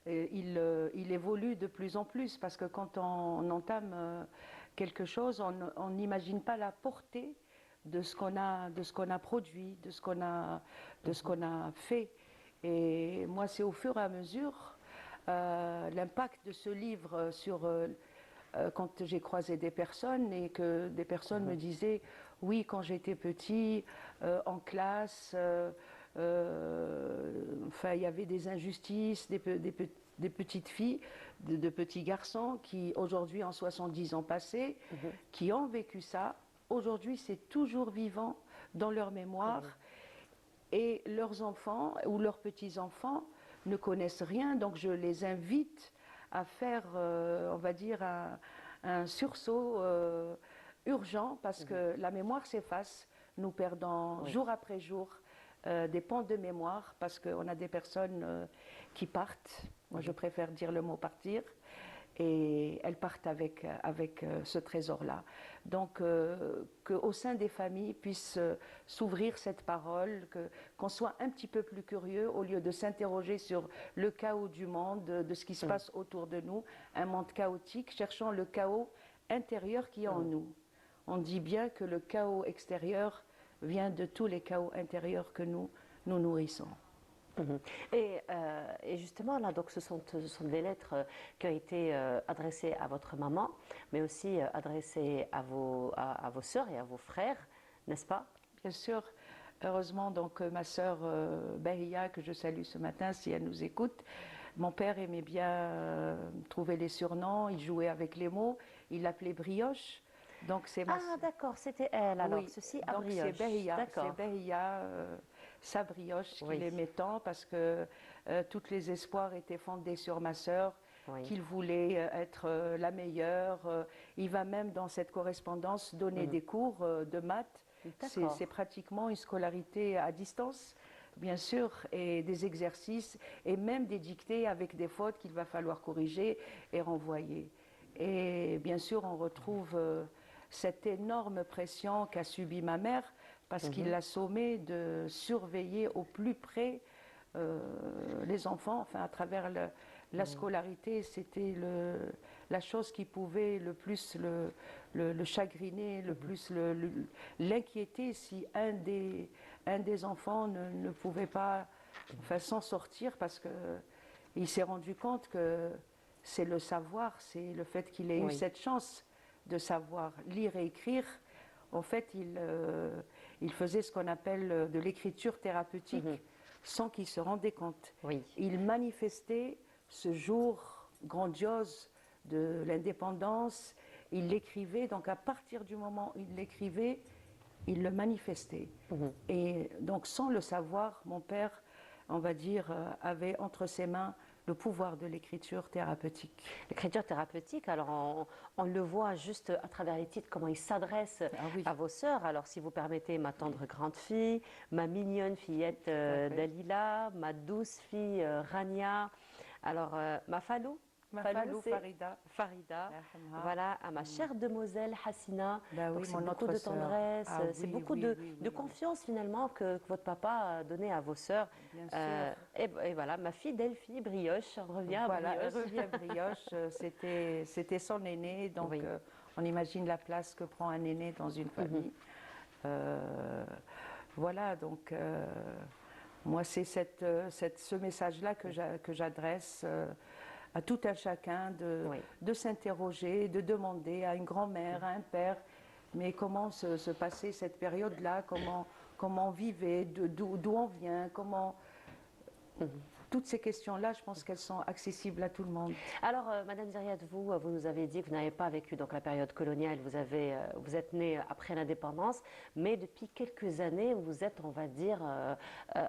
Il évolue de plus en plus parce que quand on entame quelque chose, on n'imagine pas la portée de ce qu'on a produit, de ce qu'on a fait. Et moi, c'est au fur et à mesure l'impact de ce livre sur quand j'ai croisé des personnes et que des personnes me disaient oui, quand j'étais petit, en classe, enfin, il y avait des injustices, des petites filles, de petits garçons qui aujourd'hui ont 70 ans passés, qui ont vécu ça. Aujourd'hui, c'est toujours vivant dans leur mémoire et leurs enfants ou leurs petits-enfants ne connaissent rien, donc je les invite à faire, on va dire, un sursaut urgent parce que la mémoire s'efface. Nous perdons jour après jour des pans de mémoire parce qu'on a des personnes qui partent. Moi, je préfère dire le mot partir. Et elles partent avec ce trésor-là. Donc, qu'au sein des familles puisse s'ouvrir cette parole, qu'on soit un petit peu plus curieux au lieu de s'interroger sur le chaos du monde, de ce qui se passe autour de nous, un monde chaotique, cherchons le chaos intérieur qui est en nous. On dit bien que le chaos extérieur vient de tous les chaos intérieurs que nous nourrissons.
Et justement, là, donc, ce sont des lettres qui ont été adressées à votre maman, mais aussi adressées à vos sœurs et à vos frères, n'est-ce pas?
Bien sûr. Heureusement, donc, ma sœur Bahia, que je salue ce matin, si elle nous écoute, mon père aimait bien trouver les surnoms, il jouait avec les mots, il l'appelait Brioche. Donc c'est
d'accord, c'était elle, alors,
oui,
ceci à
donc
Brioche.
C'est Bahia, sa brioche qu'il aimait tant parce que tous les espoirs étaient fondés sur ma sœur, qu'il voulait être la meilleure. Il va même dans cette correspondance donner des cours de maths. C'est pratiquement une scolarité à distance, bien sûr, et des exercices et même des dictées avec des fautes qu'il va falloir corriger et renvoyer. Et bien sûr, on retrouve cette énorme pression qu'a subie ma mère parce qu'il l'a sommée de surveiller au plus près les enfants, enfin à travers la scolarité, c'était la chose qui pouvait le plus le chagriner, le plus l'inquiéter si un des enfants ne pouvait pas s'en sortir parce qu'il s'est rendu compte que c'est le savoir, c'est le fait qu'il ait eu cette chance de savoir lire et écrire. En fait, il faisait ce qu'on appelle de l'écriture thérapeutique sans qu'il se rendait compte. Il manifestait ce jour grandiose de l'indépendance, il l'écrivait, donc à partir du moment où il l'écrivait, il le manifestait. Et donc sans le savoir, mon père, on va dire, avait entre ses mains le pouvoir de l'écriture thérapeutique.
L'écriture thérapeutique, alors on le voit juste à travers les titres, comment il s'adresse à vos sœurs. Alors si vous permettez, ma tendre grande fille, ma mignonne fillette Dalila, ma douce fille Rania, Alors, ma Falou,
Falou,
c'est
Farida.
Farida.
Yarhamha.
Voilà, à ma chère demoiselle Hassina.
Bah oui,
Donc, c'est
mon
beaucoup
autre
de
sœur.
tendresse,
Ah
c'est
oui,
beaucoup
oui,
de,
oui,
de
oui.
confiance finalement que votre papa a donné à vos sœurs.
Bien sûr.
Et voilà, ma fidèle fille Brioche, on revient à
Voilà,
Brioche.
revient Brioche, c'était son aîné, donc
Oui.
on imagine la place que prend un aîné dans une famille. Voilà, donc moi c'est ce message-là que j'adresse à tout un chacun de s'interroger, de demander à une grand-mère, à un père, mais comment se passait cette période-là, comment on vivait, d'où on vient, comment... Toutes ces questions-là, je pense qu'elles sont accessibles à tout le monde.
Alors, Madame Zeriat, vous nous avez dit que vous n'avez pas vécu donc, la période coloniale, vous êtes née après l'indépendance, mais depuis quelques années, vous êtes, on va dire,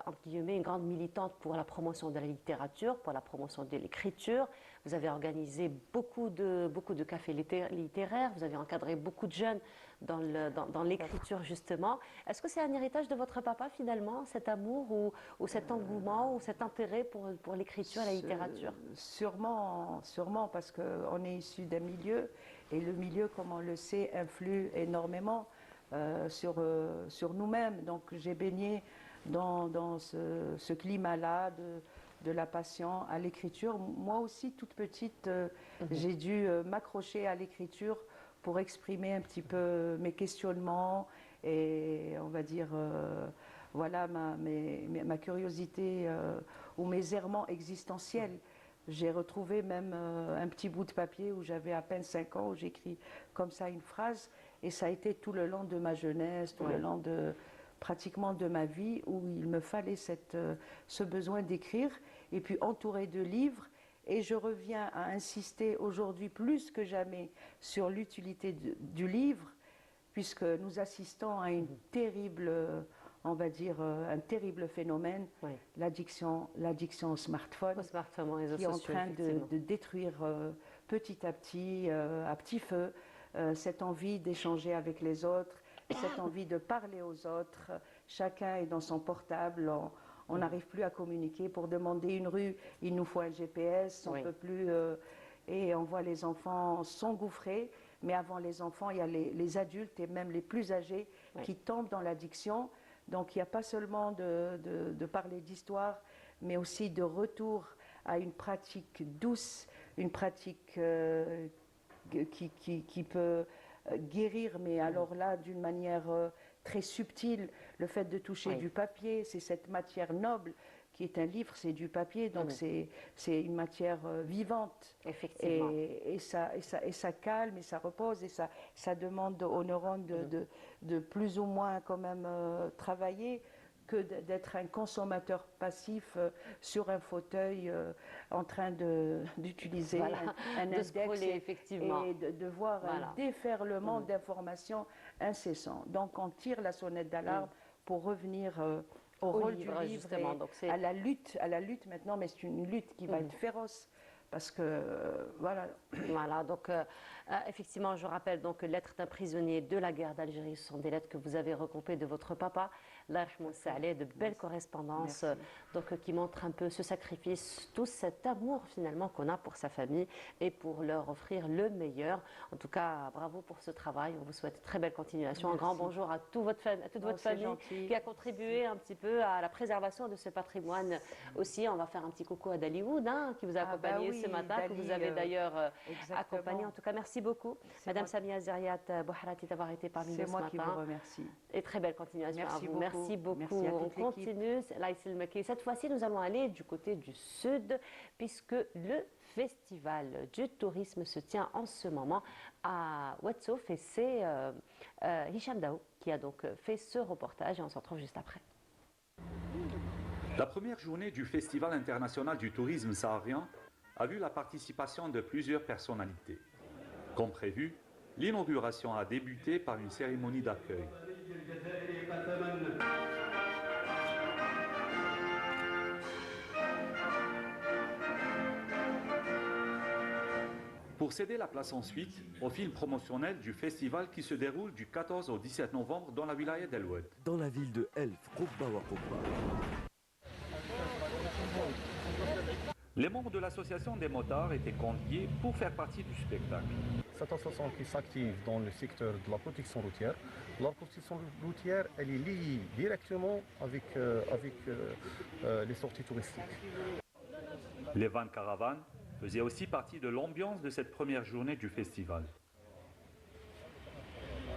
entre guillemets, une grande militante pour la promotion de la littérature, pour la promotion de l'écriture. Vous avez organisé beaucoup de cafés littéraires, vous avez encadré beaucoup de jeunes dans l'écriture, justement. Est-ce que c'est un héritage de votre papa, finalement, cet amour ou cet engouement ou cet intérêt pour l'écriture et la littérature?
Sûrement, parce qu'on est issu d'un milieu, et le milieu, comme on le sait, influe énormément sur nous-mêmes. Donc j'ai baigné dans ce climat-là de la passion à l'écriture. Moi aussi, toute petite, j'ai dû m'accrocher à l'écriture pour exprimer un petit peu mes questionnements et, on va dire, voilà, ma curiosité ou mes errements existentiels. J'ai retrouvé même un petit bout de papier où j'avais à peine 5 ans, où j'écris comme ça une phrase, et ça a été tout le long de ma jeunesse, tout le long pratiquement de ma vie, où il me fallait ce besoin d'écrire, et puis entouré de livres. Et je reviens à insister aujourd'hui plus que jamais sur l'utilité du livre, puisque nous assistons à une terrible, on va dire, un terrible phénomène, l'addiction au smartphone, qui est en train de détruire petit à petit feu, cette envie d'échanger avec les autres, cette envie de parler aux autres. Chacun est dans son portable. On n'arrive plus à communiquer. Pour demander une rue, il nous faut un GPS, on ne peut plus... et on voit les enfants s'engouffrer, mais avant les enfants, il y a les adultes et même les plus âgés qui tombent dans l'addiction. Donc il n'y a pas seulement de parler d'histoire, mais aussi de retour à une pratique douce, une pratique qui peut guérir, mais alors là, d'une manière... très subtil, le fait de toucher du papier, c'est cette matière noble qui est un livre, c'est du papier, donc c'est une matière vivante.
Effectivement.
Et ça calme, et ça repose, et ça demande aux neurones de plus ou moins quand même travailler, que d'être un consommateur passif sur un fauteuil en train d'utiliser un index
effectivement.
et de voir un déferlement d'informations incessant. Donc on tire la sonnette d'alarme pour revenir au rôle
livre,
du livre
justement.
et
Donc
à la lutte maintenant, mais c'est une lutte qui va être féroce. Parce que, voilà.
Voilà, donc effectivement, je rappelle donc Lettres d'un prisonnier de la guerre d'Algérie, ce sont des lettres que vous avez regroupées de votre papa, Larchmoun Saleh, de belles correspondances, donc qui montrent un peu ce sacrifice, tout cet amour finalement qu'on a pour sa famille et pour leur offrir le meilleur. En tout cas, bravo pour ce travail, on vous souhaite une très belle continuation.
Merci.
Un grand bonjour à toute votre famille
gentil.
qui a contribué un petit peu à la préservation de ce patrimoine aussi. On va faire un petit coucou à Daliwood qui vous a accompagné ce matin,
Dali,
que vous avez d'ailleurs
exactement.
accompagné. En tout cas, merci beaucoup, Madame Samia Zeriat Bouharati, d'avoir été parmi nous ce matin.
C'est moi qui vous remercie.
Et très belle continuation
Merci
à vous.
beaucoup.
Merci beaucoup.
Merci à
On
toute l'équipe.
continue. Laïs El Mekki. Cette fois-ci, nous allons aller du côté du sud, puisque le festival du tourisme se tient en ce moment à Ouatsouf, et c'est Hicham Dao qui a donc fait ce reportage, et on se retrouve juste après.
La première journée du Festival international du tourisme saharien a vu la participation de plusieurs personnalités. Comme prévu, l'inauguration a débuté par une cérémonie d'accueil. Pour céder la place ensuite au film promotionnel du festival qui se déroule du 14 au 17 novembre dans la wilaya d'El Oued.
Dans la ville de Elf, Qubba wa Qubba.
Les membres de l'association des motards étaient conviés pour faire partie du spectacle.
Cette association qui s'active dans le secteur de la protection routière. La protection routière, elle est liée directement avec les sorties touristiques.
Les van caravanes faisaient aussi partie de l'ambiance de cette première journée du festival.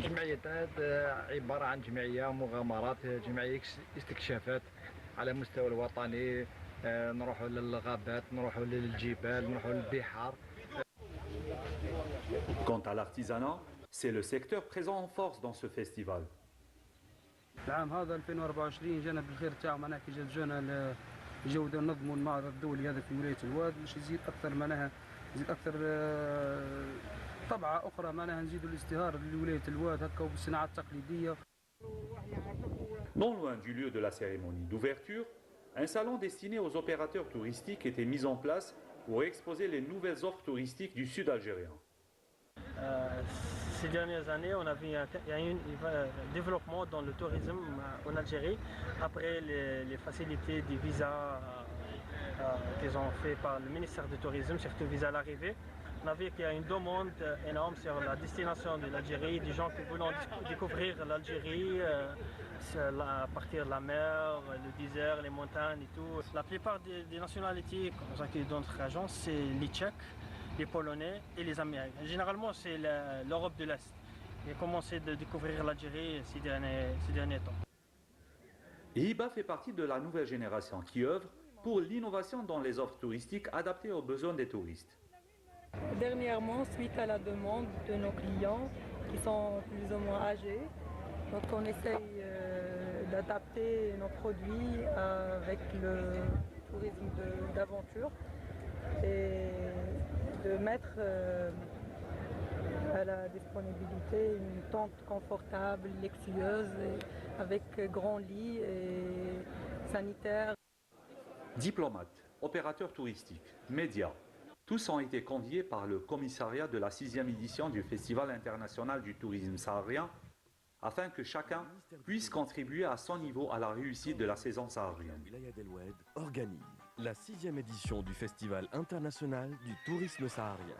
جمعية عبارة عن جمعية مغامرات جمعية استكشافات على مستوى الوطني نروحوا للغابات نروحوا للجبال نروحوا للبحار.
Quant à l'artisanat, c'est le secteur présent en force dans ce festival.
العام هذا 2024 جانا بالخير تاعو معناها كي جانا الجودة نظموا المعرض الدولي هذا في ولاية الواد باش يزيد أكثر معناها يزيد أكثر طبعة أخرى معناها نزيدوا الازدهار لولاية الواد هكا وبالصناعة التقليدية.
Non loin du lieu de la cérémonie d'ouverture, un salon destiné aux opérateurs touristiques était mis en place pour exposer les nouvelles offres touristiques du sud algérien.
Ces dernières années, on a vu un développement dans le tourisme en Algérie après les facilités des visas qu'ils ont fait par le ministère du Tourisme, surtout visa à l'arrivée. On a vu qu'il y a une demande énorme sur la destination de l'Algérie, des gens qui veulent découvrir l'Algérie à partir de la mer, le désert, les montagnes et tout. La plupart des nationalités qu'on nous accueille dans notre agence, c'est les Tchèques, les Polonais et les Américains. Généralement, c'est l'Europe de l'Est. J'ai commencé de découvrir l'Algérie ces derniers temps.
Hiba fait partie de la nouvelle génération qui œuvre pour l'innovation dans les offres touristiques adaptées aux besoins des touristes.
Dernièrement, suite à la demande de nos clients qui sont plus ou moins âgés, donc on essaye d'adapter nos produits avec le tourisme d'aventure et de mettre à la disponibilité une tente confortable, luxueuse, avec grand lit et sanitaire.
Diplomates, opérateurs touristiques, médias, tous ont été conviés par le commissariat de la 6e édition du Festival international du tourisme saharien afin que chacun puisse contribuer à son niveau à la réussite de la saison saharienne.
Wilaya del Oued organise la 6e édition du Festival international du tourisme saharien.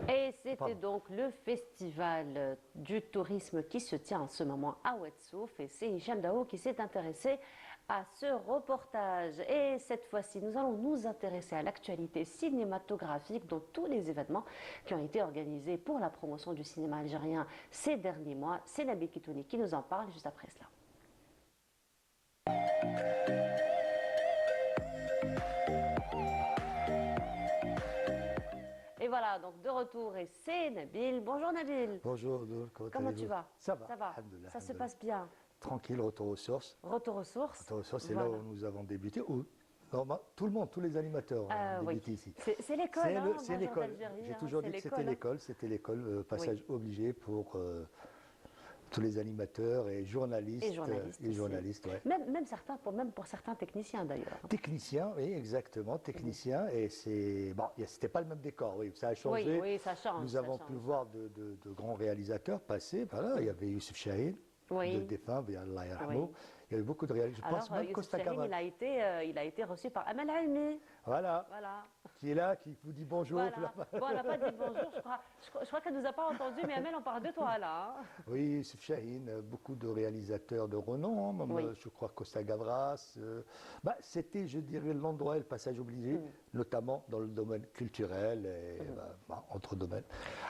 Et c'était donc le festival du tourisme qui se tient en ce moment à Oued-Souf et c'est Hicham Dao qui s'est intéressé à ce reportage. Et cette fois-ci, nous allons nous intéresser à l'actualité cinématographique dans tous les événements qui ont été organisés pour la promotion du cinéma algérien ces derniers mois. C'est Nabil Kitouni qui nous en parle juste après cela. Et voilà, donc de retour, et c'est Nabil. Bonjour Nabil.
Bonjour Nour,
comment tu vas?
Ça va.
Ça se passe bien.
Tranquille, retour aux sources.
Retour aux sources.
Retour aux sources, c'est
voilà.
là où nous avons débuté. Tout le monde, tous les animateurs ont débuté ici.
C'est l'école,
c'est l'école. J'ai toujours dit que c'était l'école. C'était l'école, passage obligé pour tous les animateurs et journalistes. Ouais.
Même certains, même pour certains techniciens d'ailleurs.
Techniciens, oui, exactement, techniciens. Et c'était pas le même décor, oui, ça a changé.
Oui, ça change.
Nous avons pu voir de grands réalisateurs passer. Voilà, il y avait Youssef Chahine. De défunt, Allah yarhamou. Il y avait beaucoup de réalisateurs. Je pense même Costa Gavras.
Il a été reçu par Amel Almi.
Voilà. Qui est là, qui vous dit bonjour.
Voilà. Bon, elle n'a pas dit bonjour, je crois qu'elle ne nous a pas entendu, mais Amel, on parle de toi là. Hein.
Oui, Youssef Chahine, beaucoup de réalisateurs de renom, hein, même, je crois Costa Gavras. C'était, je dirais, l'endroit et le passage obligé, notamment dans le domaine culturel et entre domaines.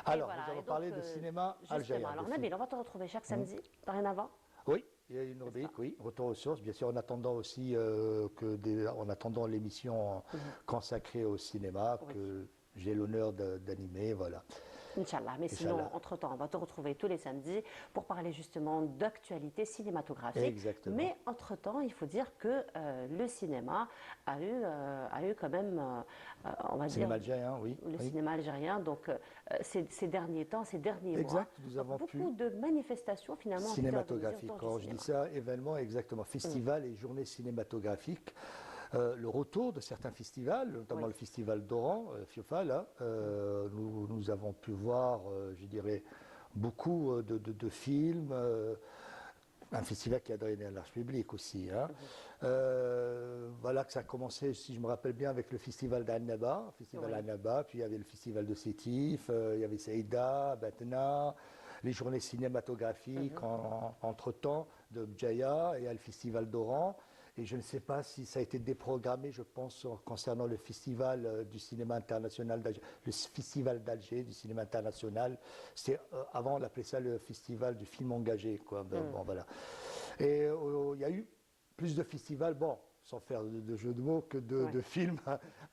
Alors, nous allons parler de cinéma algérien.
Alors Nabil, on va te retrouver chaque samedi, dorénavant.
Oui, il y a une rubrique, oui, retour aux sources, bien sûr, en attendant aussi en attendant l'émission consacrée au cinéma que j'ai l'honneur d'animer, voilà.
Inch'Allah, mais sinon, entre-temps, on va te retrouver tous les samedis pour parler justement d'actualité cinématographique.
Exactement.
Mais entre-temps, il faut dire que le cinéma a eu quand même, on va
cinéma algérien, oui.
Le cinéma algérien, donc ces derniers temps, ces derniers mois.
Nous avons
beaucoup de manifestations finalement.
Cinématographiques, quand je dis ça, événements, exactement, festivals et journées cinématographiques. Le retour de certains festivals, notamment le festival d'Oran, FIOFA, là, nous avons pu voir, je dirais, beaucoup de films Un festival qui a drainé un large public aussi. Hein. Voilà que ça a commencé, si je me rappelle bien, avec le festival d'Annaba, puis il y avait le festival de Sétif, il y avait Saïda, Batna, les journées cinématographiques entre-temps de Bjaya, et il y a le festival d'Oran. Et je ne sais pas si ça a été déprogrammé, je pense, concernant le festival du cinéma international d'Alger, le festival d'Alger du cinéma international. Avant, on appelait ça le festival du film engagé, quoi. Bon, voilà. Et il y a eu plus de festivals, bon, sans faire de jeu de mots, que de films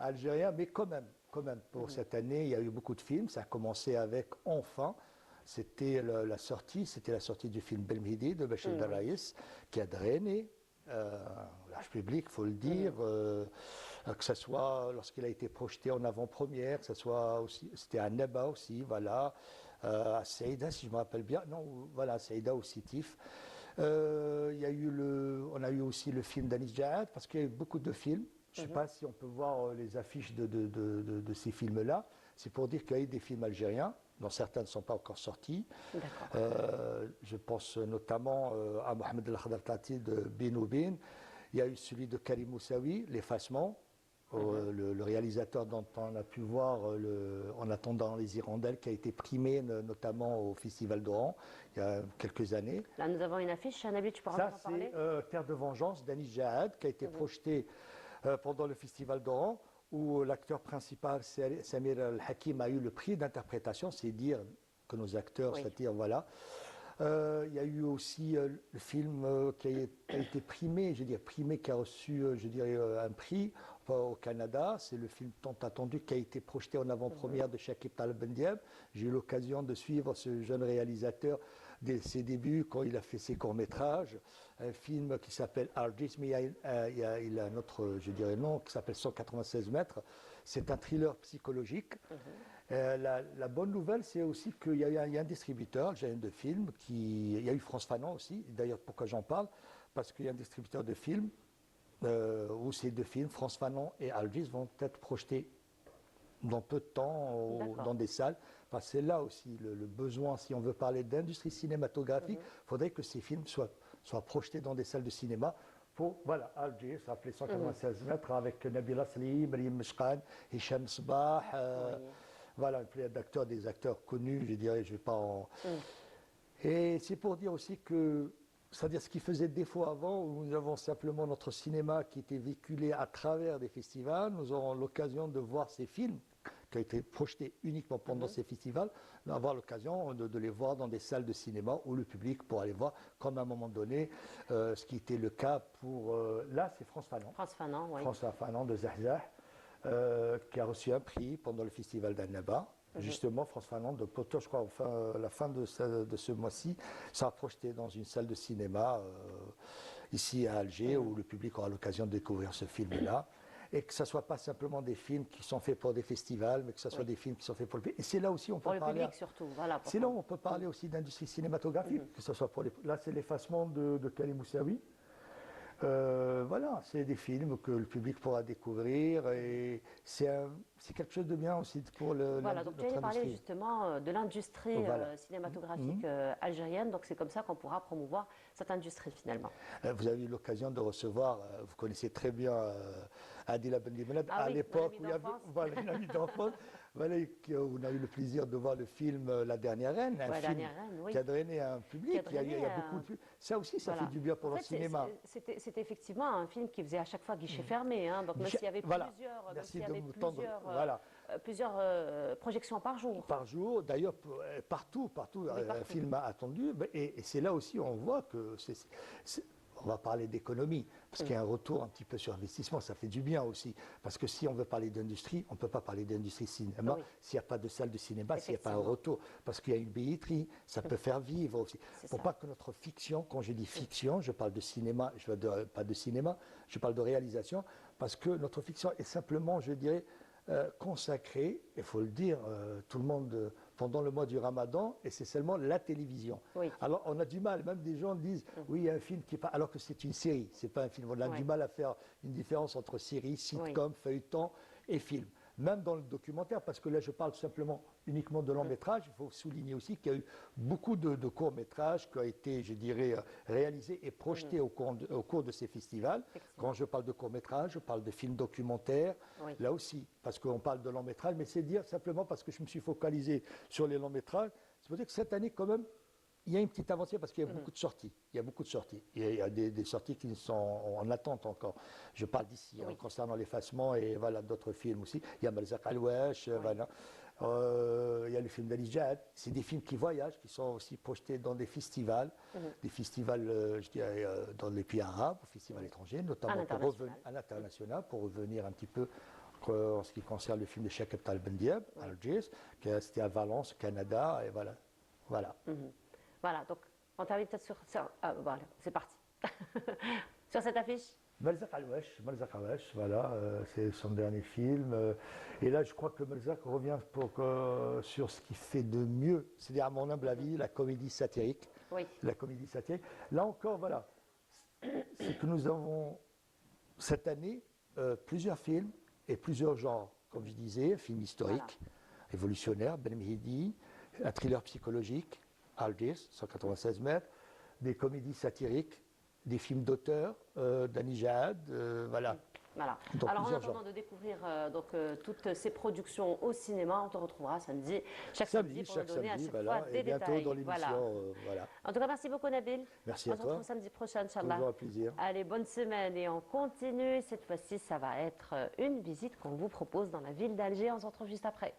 algériens, mais quand même, pour cette année, il y a eu beaucoup de films. Ça a commencé avec Enfin. C'était la sortie du film Belmhidi de Bachir Daraïs, qui a drainé l'âge public, il faut le dire, que ce soit lorsqu'il a été projeté en avant-première, que ce soit aussi, c'était à Neba aussi, voilà, à Saïda, si je me rappelle bien, non, voilà, Saïda ou Sétif. On a eu aussi le film d'Anis Jaad, parce qu'il y a eu beaucoup de films. Je ne sais pas si on peut voir les affiches de ces films-là. C'est pour dire qu'il y a eu des films algériens, dont certains ne sont pas encore sortis. Je pense notamment à Mohamed El Khadr Tati de Bin ou Bin. Il y a eu celui de Karim Moussaoui, L'Effacement, le réalisateur dont on a pu voir En attendant les hirondelles, qui a été primé notamment au Festival d'Oran il y a quelques années.
Là, nous avons une affiche. Nabil, tu peux en parler?
C'est Terre de vengeance d'Anis Jaad, qui a été projeté pendant le Festival d'Oran, où l'acteur principal, Samir Al-Hakim, a eu le prix d'interprétation. C'est dire que nos acteurs, c'est-à-dire, voilà. Il y a eu aussi le film qui a été primé, qui a reçu, un prix au Canada. C'est le film tant attendu qui a été projeté en avant-première de Shakib Taleb Ben Diab. J'ai eu l'occasion de suivre ce jeune réalisateur dès ses débuts, quand il a fait ses courts-métrages. Un film qui s'appelle Argis, mais il a un autre, nom, qui s'appelle 196 mètres. C'est un thriller psychologique. La bonne nouvelle, c'est aussi qu'il y a un distributeur, de films, il y a eu France Fanon aussi. D'ailleurs, pourquoi j'en parle? Parce qu'il y a un distributeur de films, où ces deux films, France Fanon et Argis, vont être projetés dans peu de temps dans des salles. Parce que c'est là aussi le besoin, si on veut parler d'industrie cinématographique, il faudrait que ces films soient projetés dans des salles de cinéma. Pour, voilà, Alger, ça s'appelait 196 mètres, avec Nabila Slim, Maryam Meshkan, Hicham Sbah, voilà, un pléiade d'acteurs, des acteurs connus, je vais pas en... Et c'est pour dire aussi que, c'est-à-dire ce qui faisait défaut avant, où nous avons simplement notre cinéma qui était véhiculé à travers des festivals, nous aurons l'occasion de voir ces films qui ont été projetés uniquement pendant ces festivals, d'avoir l'occasion de les voir dans des salles de cinéma où le public pourra les voir, comme à un moment donné, ce qui était le cas pour... là, c'est France Fanon.
France Fanon, oui.
France Fanon de Zahzah, qui a reçu un prix pendant le festival d'Annaba. Justement, France Fanon, je crois, à la fin de ce mois-ci, sera projeté dans une salle de cinéma ici à Alger, où le public aura l'occasion de découvrir ce film-là. Et que ce ne soit pas simplement des films qui sont faits pour des festivals, mais que ce soit des films qui sont faits pour le public. Et c'est là aussi on peut
pour
parler...
le public surtout, voilà.
C'est là où on peut parler aussi d'industrie cinématographique, que ce soit pour les... Là, c'est L'Effacement de Karim Moussaoui. Voilà, c'est des films que le public pourra découvrir et c'est quelque chose de bien aussi pour
voilà, donc tu allais parler justement de l'industrie cinématographique algérienne, donc c'est comme ça qu'on pourra promouvoir cette industrie finalement.
Vous avez eu l'occasion de recevoir, vous connaissez très bien Adila Bendimelad, à l'époque où il y avait une amie d'enfance, voilà, on a eu le plaisir de voir le film La Dernière Reine, un film qui a drainé un public, il y a beaucoup de... Ça aussi, ça fait du bien pour le cinéma.
C'était effectivement un film qui faisait à chaque fois guichet fermé, hein, donc même s'il y avait plusieurs projections par jour.
Par jour, d'ailleurs, partout, un film attendu, et c'est là aussi on voit que on va parler d'économie, parce qu'il y a un retour un petit peu sur investissement, ça fait du bien aussi. Parce que si on veut parler d'industrie, on ne peut pas parler d'industrie cinéma s'il n'y a pas de salle de cinéma, s'il n'y a pas un retour. Parce qu'il y a une billetterie, ça peut faire vivre aussi. Pour pas que notre fiction, quand je dis fiction, je parle de cinéma, je ne parle pas de cinéma, je parle de réalisation, parce que notre fiction est simplement, je dirais, consacrée, il faut le dire, tout le monde... pendant le mois du Ramadan, et c'est seulement la télévision. Alors on a du mal, même des gens disent oui, il y a un film qui est pas, alors que c'est une série, c'est pas un film. On a du mal à faire une différence entre série, sitcom, feuilleton et film. même dans le documentaire, parce que là je parle simplement uniquement de long métrage, il faut souligner aussi qu'il y a eu beaucoup de courts métrages qui ont été, je dirais, réalisés et projetés au cours de ces festivals. Quand je parle de courts métrages, je parle de films documentaires, là aussi, parce qu'on parle de long métrage, mais c'est dire simplement parce que je me suis focalisé sur les longs métrages, c'est pour dire que cette année quand même, il y a une petite avancée parce qu'il y a beaucoup de sorties. Il y a beaucoup de sorties. Il y a des sorties qui sont en attente encore. Je parle d'ici, concernant l'effacement et voilà, d'autres films aussi. Il y a Malzaq Al-Wesh, voilà. Il y a le film d'Ali Jad. C'est des films qui voyagent, qui sont aussi projetés dans des festivals, je dirais, dans les pays arabes, des festivals étrangers, notamment à l'international, pour revenir un petit peu en ce qui concerne le film de Cheikh Abdel Bendiab, à Algiers, c'était à Valence, au Canada, et voilà. Voilà.
Voilà, donc on termine peut-être sur ça. Voilà, c'est parti. Sur cette affiche.
Malzaq Al-Wesh, voilà, c'est son dernier film. Et là, je crois que Malzaq revient sur ce qu'il fait de mieux, c'est-à-dire à mon humble avis, la comédie satirique.
Oui.
La comédie satirique. Là encore, voilà, c'est que nous avons cette année plusieurs films et plusieurs genres. Comme je disais, un film historique, révolutionnaire, Ben Mehdi, un thriller psychologique, Algiers, 196 mètres, des comédies satiriques, des films d'auteur, d'Ani Jad, voilà.
Voilà.
Donc,
alors en attendant
genres.
de découvrir toutes ces productions au cinéma, on te retrouvera chaque samedi pour nous donner à chaque fois des
et bientôt
détails.
dans l'émission, voilà.
En tout cas, merci beaucoup Nabil.
Merci
on
à
se
toi.
retrouve samedi prochain, Inch'Allah.
Toujours un plaisir.
Allez, bonne semaine et on continue. Cette fois-ci, ça va être une visite qu'on vous propose dans la ville d'Alger. On se retrouve juste après.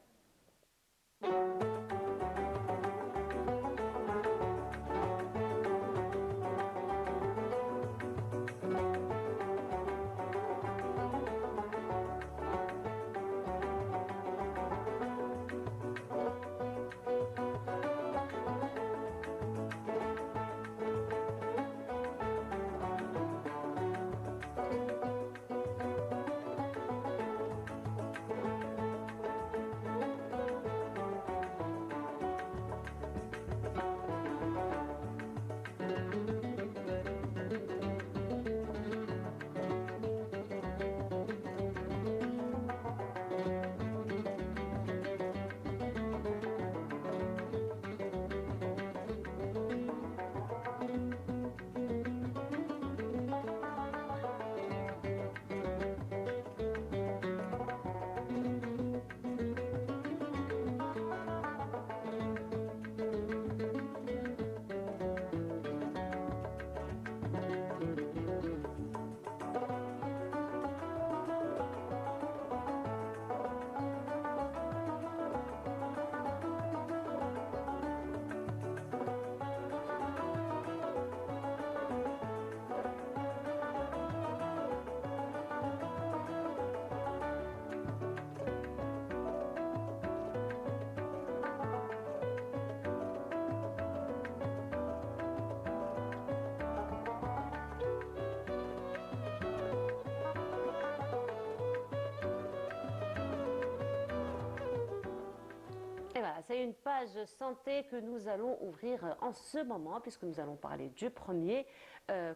Et voilà, c'est une page santé que nous allons ouvrir en ce moment, puisque nous allons parler du premier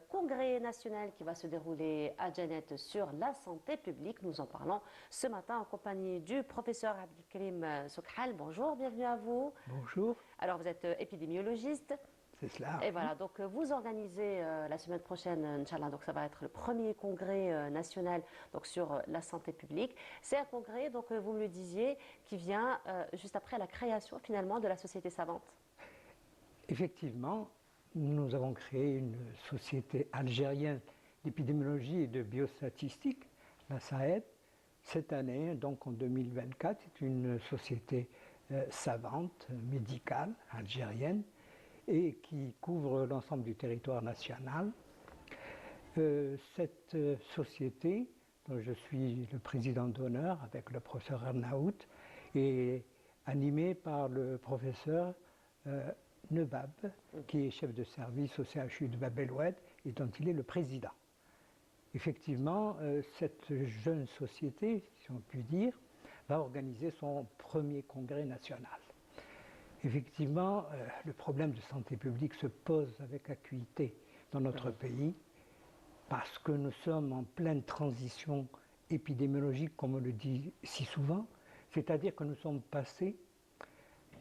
congrès national qui va se dérouler à Janet sur la santé publique. Nous en parlons ce matin en compagnie du professeur Abdelkrim Soukhal. Bonjour, bienvenue à vous.
Bonjour.
Alors, vous êtes épidémiologiste.
C'est cela.
Et voilà, donc vous organisez la semaine prochaine, Inch'Allah, donc ça va être le premier congrès national donc, sur la santé publique. C'est un congrès, donc vous me le disiez, qui vient juste après la création finalement de la Société savante.
Effectivement, nous avons créé une société algérienne d'épidémiologie et de biostatistique, la SAED. Cette année, donc en 2024, c'est une société savante, médicale, algérienne, et qui couvre l'ensemble du territoire national. Cette société, dont je suis le président d'honneur avec le professeur Arnaout, est animée par le professeur Nebab, qui est chef de service au CHU de Bab el-Oued et dont il est le président. Effectivement, cette jeune société, si on peut dire, va organiser son premier congrès national. Effectivement, le problème de santé publique se pose avec acuité dans notre pays parce que nous sommes en pleine transition épidémiologique, comme on le dit si souvent, c'est-à-dire que nous sommes passés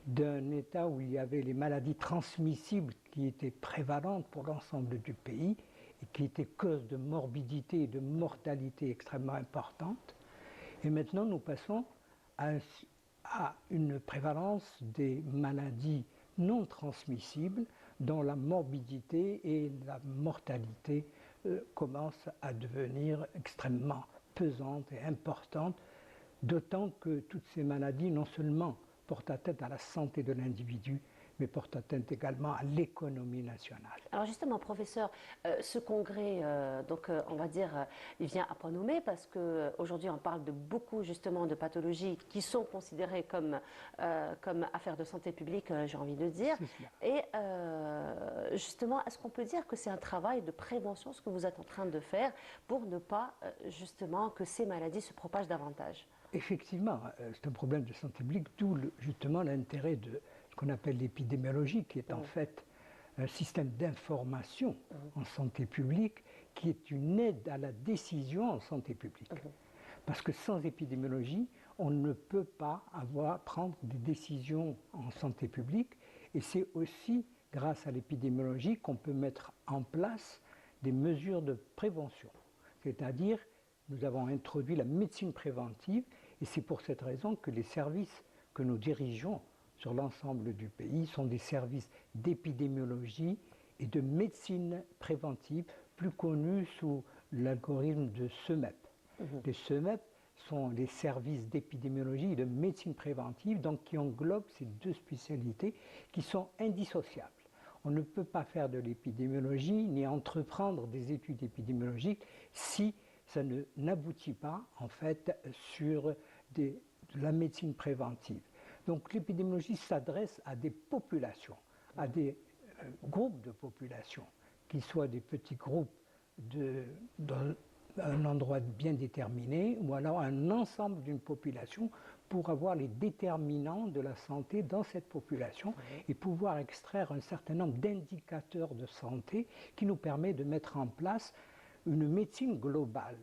d'un état où il y avait les maladies transmissibles qui étaient prévalentes pour l'ensemble du pays et qui étaient cause de morbidité et de mortalité extrêmement importantes. Et maintenant, nous passons à une prévalence des maladies non transmissibles dont la morbidité et la mortalité commencent à devenir extrêmement pesantes et importantes, d'autant que toutes ces maladies non seulement portent atteinte à la santé de l'individu, mais portent atteinte également à l'économie nationale.
Alors justement, professeur, ce congrès, on va dire, il vient à point nommé parce qu'aujourd'hui on parle de beaucoup justement de pathologies qui sont considérées comme affaires de santé publique, j'ai envie de dire. Et justement, est-ce qu'on peut dire que c'est un travail de prévention, ce que vous êtes en train de faire, pour ne pas justement que ces maladies se propagent davantage?
Effectivement, c'est un problème de santé publique, d'où justement l'intérêt de ce qu'on appelle l'épidémiologie, qui est en fait un système d'information en santé publique, qui est une aide à la décision en santé publique. Parce que sans épidémiologie, on ne peut pas prendre des décisions en santé publique, et c'est aussi grâce à l'épidémiologie qu'on peut mettre en place des mesures de prévention. C'est-à-dire, nous avons introduit la médecine préventive, et c'est pour cette raison que les services que nous dirigeons sur l'ensemble du pays sont des services d'épidémiologie et de médecine préventive, plus connus sous l'algorithme de CEMEP. Les CEMEP sont les services d'épidémiologie et de médecine préventive, donc qui englobent ces deux spécialités qui sont indissociables. On ne peut pas faire de l'épidémiologie ni entreprendre des études épidémiologiques si ça n'aboutit pas en fait sur de la médecine préventive. Donc l'épidémiologie s'adresse à des populations, à des groupes de populations, qui soient des petits groupes dans un endroit bien déterminé, ou alors un ensemble d'une population pour avoir les déterminants de la santé dans cette population et pouvoir extraire un certain nombre d'indicateurs de santé qui nous permet de mettre en place une médecine globale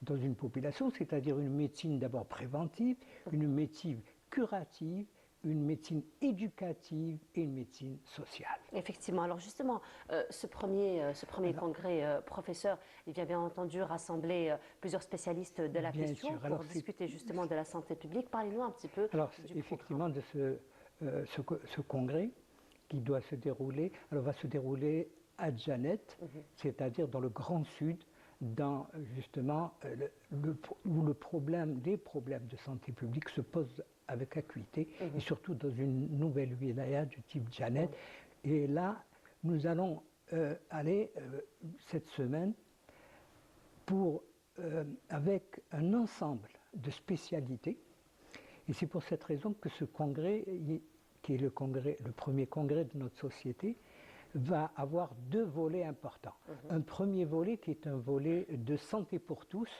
dans une population, c'est-à-dire une médecine d'abord préventive, une médecine curative, une médecine éducative et une médecine sociale.
Effectivement. Alors justement, ce premier congrès, professeur, il vient bien entendu rassembler plusieurs spécialistes de la question pour discuter justement de la santé publique. Parlez-nous un petit peu du
effectivement de ce congrès qui doit se dérouler, va se dérouler à Djanet, c'est-à-dire dans le Grand Sud, dans justement où les problèmes de santé publique se posent avec acuité, et surtout dans une nouvelle wilaya du type Djanet. Et là, nous allons aller cette semaine avec un ensemble de spécialités. Et c'est pour cette raison que ce congrès, qui est le premier congrès de notre société, va avoir deux volets importants. Un premier volet qui est un volet de santé pour tous,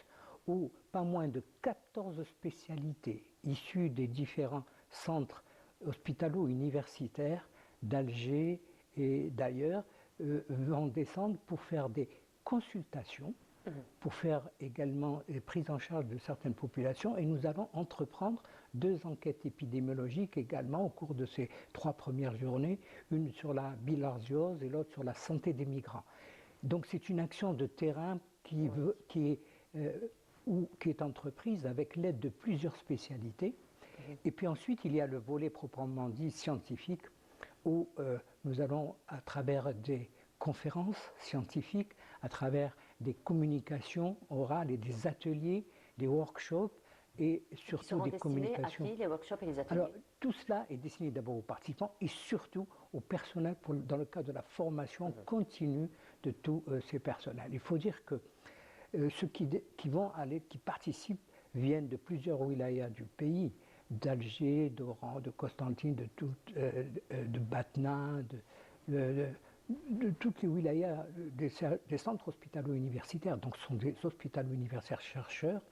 où pas moins de 14 spécialités issues des différents centres hospitalo-universitaires d'Alger et d'ailleurs vont descendre pour faire des consultations, pour faire également des prises en charge de certaines populations, et nous allons entreprendre 2 enquêtes épidémiologiques également au cours de ces 3 premières journées, une sur la bilharziose et l'autre sur la santé des migrants. Donc c'est une action de terrain qui est entreprise avec l'aide de plusieurs spécialités. Et puis ensuite, il y a le volet proprement dit scientifique, où nous allons, à travers des conférences scientifiques, à travers des communications orales et des ateliers, des workshops, et surtout des communications.
À qui, les workshops et les ateliers?
Alors, tout cela est destiné d'abord aux participants et surtout au personnel dans le cadre de la formation continue de tous ces personnels. Il faut dire que ceux qui participent viennent de plusieurs wilayas du pays, d'Alger, d'Oran, de Constantine, de Batna, de toutes les wilayas des centres hospitalo-universitaires. Donc ce sont des hospitalo-universitaires chercheurs.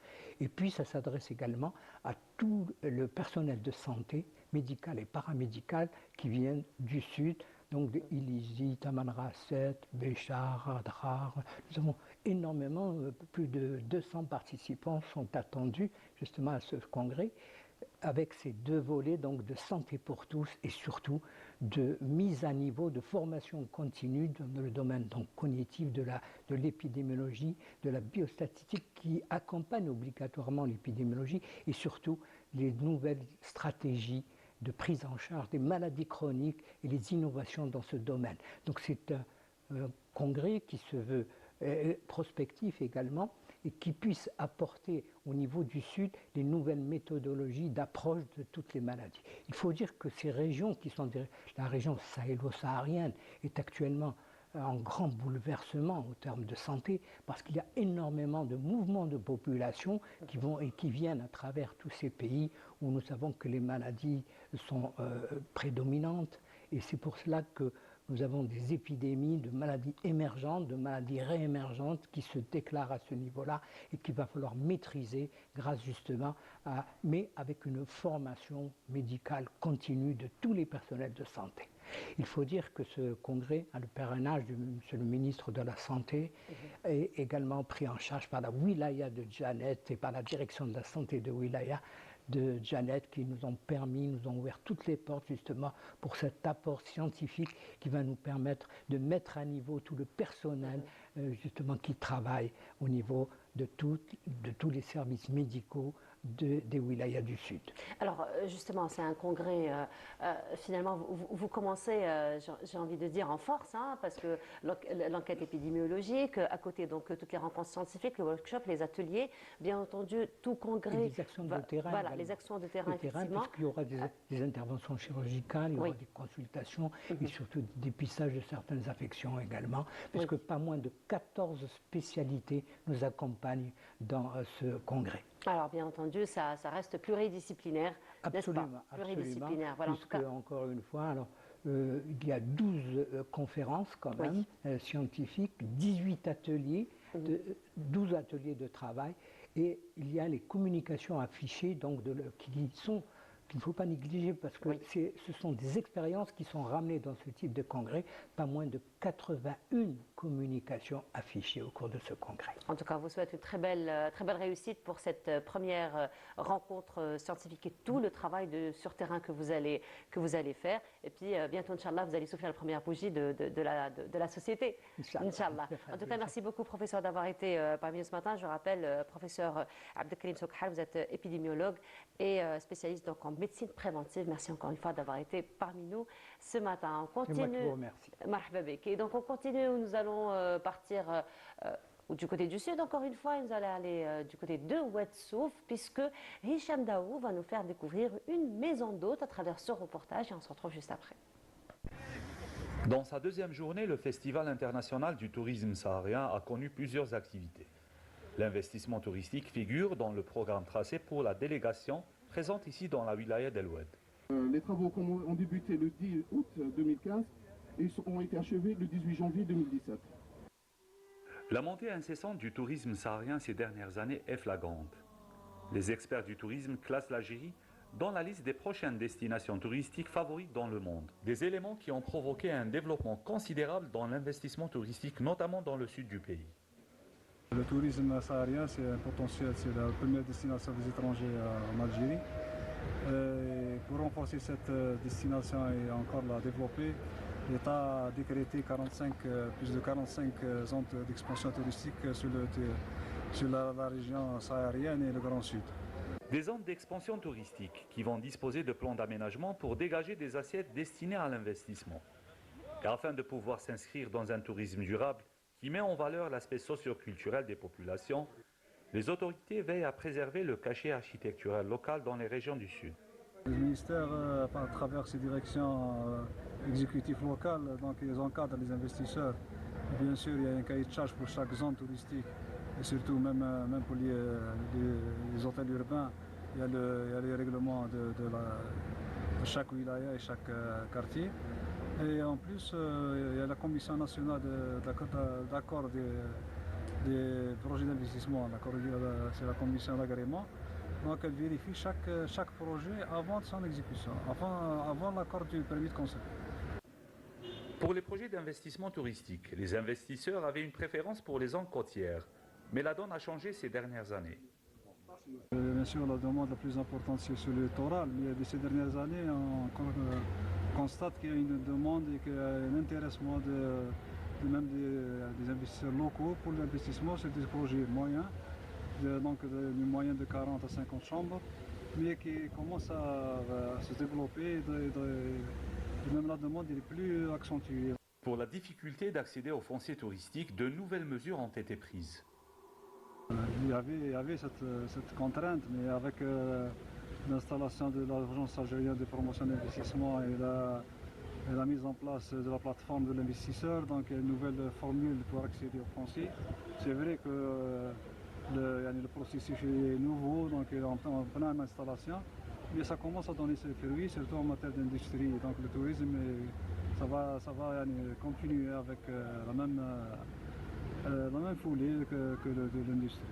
Et puis ça s'adresse également à tout le personnel de santé, médical et paramédical, qui viennent du sud, donc de Ilizi, Tamanrasset, Béchar, Adrar. Nous avons énormément, plus de 200 participants sont attendus justement à ce congrès, avec ces deux volets donc de santé pour tous et surtout de mise à niveau, de formation continue dans le domaine donc cognitif de l'épidémiologie, de la biostatistique qui accompagne obligatoirement l'épidémiologie et surtout les nouvelles stratégies de prise en charge des maladies chroniques et les innovations dans ce domaine. Donc c'est un congrès qui se veut prospectif également et qui puisse apporter au niveau du Sud les nouvelles méthodologies d'approche de toutes les maladies. Il faut dire que ces régions qui sont la région sahélo-saharienne est actuellement en grand bouleversement en termes de santé parce qu'il y a énormément de mouvements de population qui vont et qui viennent à travers tous ces pays où nous savons que les maladies sont prédominantes et c'est pour cela que nous avons des épidémies de maladies émergentes, de maladies réémergentes qui se déclarent à ce niveau-là et qu'il va falloir maîtriser grâce justement mais avec une formation médicale continue de tous les personnels de santé. Il faut dire que ce congrès a le parrainage de Monsieur le ministre de la Santé est également pris en charge par la wilaya de Djanet et par la direction de la santé de wilaya de Djanet qui nous ont ouvert toutes les portes justement pour cet apport scientifique qui va nous permettre de mettre à niveau tout le personnel justement qui travaille au niveau de tous les services médicaux des wilayas du Sud.
Alors justement, c'est un congrès, finalement, vous commencez, j'ai envie de dire, en force, hein, parce que l'enquête épidémiologique, à côté donc toutes les rencontres scientifiques, le workshop, les ateliers, bien entendu, tout congrès...
Et les actions de terrain.
Voilà, les actions de terrain, effectivement.
Puisqu'il y aura des interventions chirurgicales, il y aura des consultations et surtout des dépistages de certaines affections également, puisque pas moins de 14 spécialités nous accompagnent dans ce congrès.
Alors bien entendu, ça reste pluridisciplinaire, n'est-ce pas? Pluridisciplinaire, voilà,
puisque, encore une fois, alors, il y a 12 conférences quand même scientifiques, 18 ateliers, 12 ateliers de travail, et il y a les communications affichées donc qu'il ne faut pas négliger parce que ce sont des expériences qui sont ramenées dans ce type de congrès, pas moins de 81 communications affichées au cours de ce congrès.
En tout cas, on vous souhaite une très belle réussite pour cette première rencontre scientifique et tout le travail sur terrain que vous allez faire. Et puis bientôt, Inch'Allah, vous allez souffler la première bougie de la société. Inch'Allah. En tout cas, merci beaucoup, professeur, d'avoir été parmi nous ce matin. Je rappelle, professeur Abdelkarim Sokhar, vous êtes épidémiologue et spécialiste donc, en médecine préventive. Merci encore une fois d'avoir été parmi nous ce matin. On continue.
C'est moi qui vous remercie.
Marhaba bik. Et donc on continue, nous allons partir du côté du sud encore une fois, nous allons aller du côté de Oued-Souf puisque Hicham Daou va nous faire découvrir une maison d'hôte à travers ce reportage et on se retrouve juste après.
Dans sa deuxième journée, le Festival international du tourisme saharien a connu plusieurs activités. L'investissement touristique figure dans le programme tracé pour la délégation présente ici dans la wilaya d'El Oued.
Les travaux ont débuté le 10 août 2015 et ont été achevés le 18 janvier 2017.
La montée incessante du tourisme saharien ces dernières années est flagrante. Les experts du tourisme classent l'Algérie dans la liste des prochaines destinations touristiques favorites dans le monde. Des éléments qui ont provoqué un développement considérable dans l'investissement touristique, notamment dans le sud du pays.
Le tourisme saharien, c'est un potentiel, c'est la première destination des étrangers en Algérie. Et pour renforcer cette destination et encore la développer, l'État a décrété plus de 45 zones d'expansion touristique sur la région saharienne et le Grand Sud.
Des zones d'expansion touristique qui vont disposer de plans d'aménagement pour dégager des assiettes destinées à l'investissement. Et afin de pouvoir s'inscrire dans un tourisme durable qui met en valeur l'aspect socio-culturel des populations, les autorités veillent à préserver le cachet architectural local dans les régions du Sud.
Le ministère, à travers ses directions exécutives locales, donc ils encadrent les investisseurs. Bien sûr, il y a un cahier de charge pour chaque zone touristique et surtout même pour les hôtels urbains, il y a les règlements de chaque wilaya et chaque quartier. Et en plus, il y a la Commission nationale d'accord des projets d'investissement, c'est la commission d'agrément. Donc elle vérifie chaque projet avant de son exécution, avant l'accord du permis de concept.
Pour les projets d'investissement touristique, les investisseurs avaient une préférence pour les zones côtières, mais la donne a changé ces dernières années.
Bien sûr, la demande la plus importante, c'est sur le littoral, mais de ces dernières années, on constate qu'il y a une demande et qu'il y a un intéressement même des investisseurs locaux pour l'investissement sur des projets moyens, donc du moyen de 40 à 50 chambres, mais qui commencent à se développer et même la demande est plus accentuée.
Pour la difficulté d'accéder aux fonciers touristiques, de nouvelles mesures ont été prises.
Il y avait cette contrainte, mais avec l'installation de l'Agence algérienne de promotion d'investissement et la mise en place de la plateforme de l'investisseur, donc il y a une nouvelle formule pour accéder aux fonciers. C'est vrai que le processus est nouveau, donc il est en pleine installation, mais ça commence à donner ses fruits, surtout en matière d'industrie. Donc le tourisme, ça va continuer avec la même foulée que de l'industrie.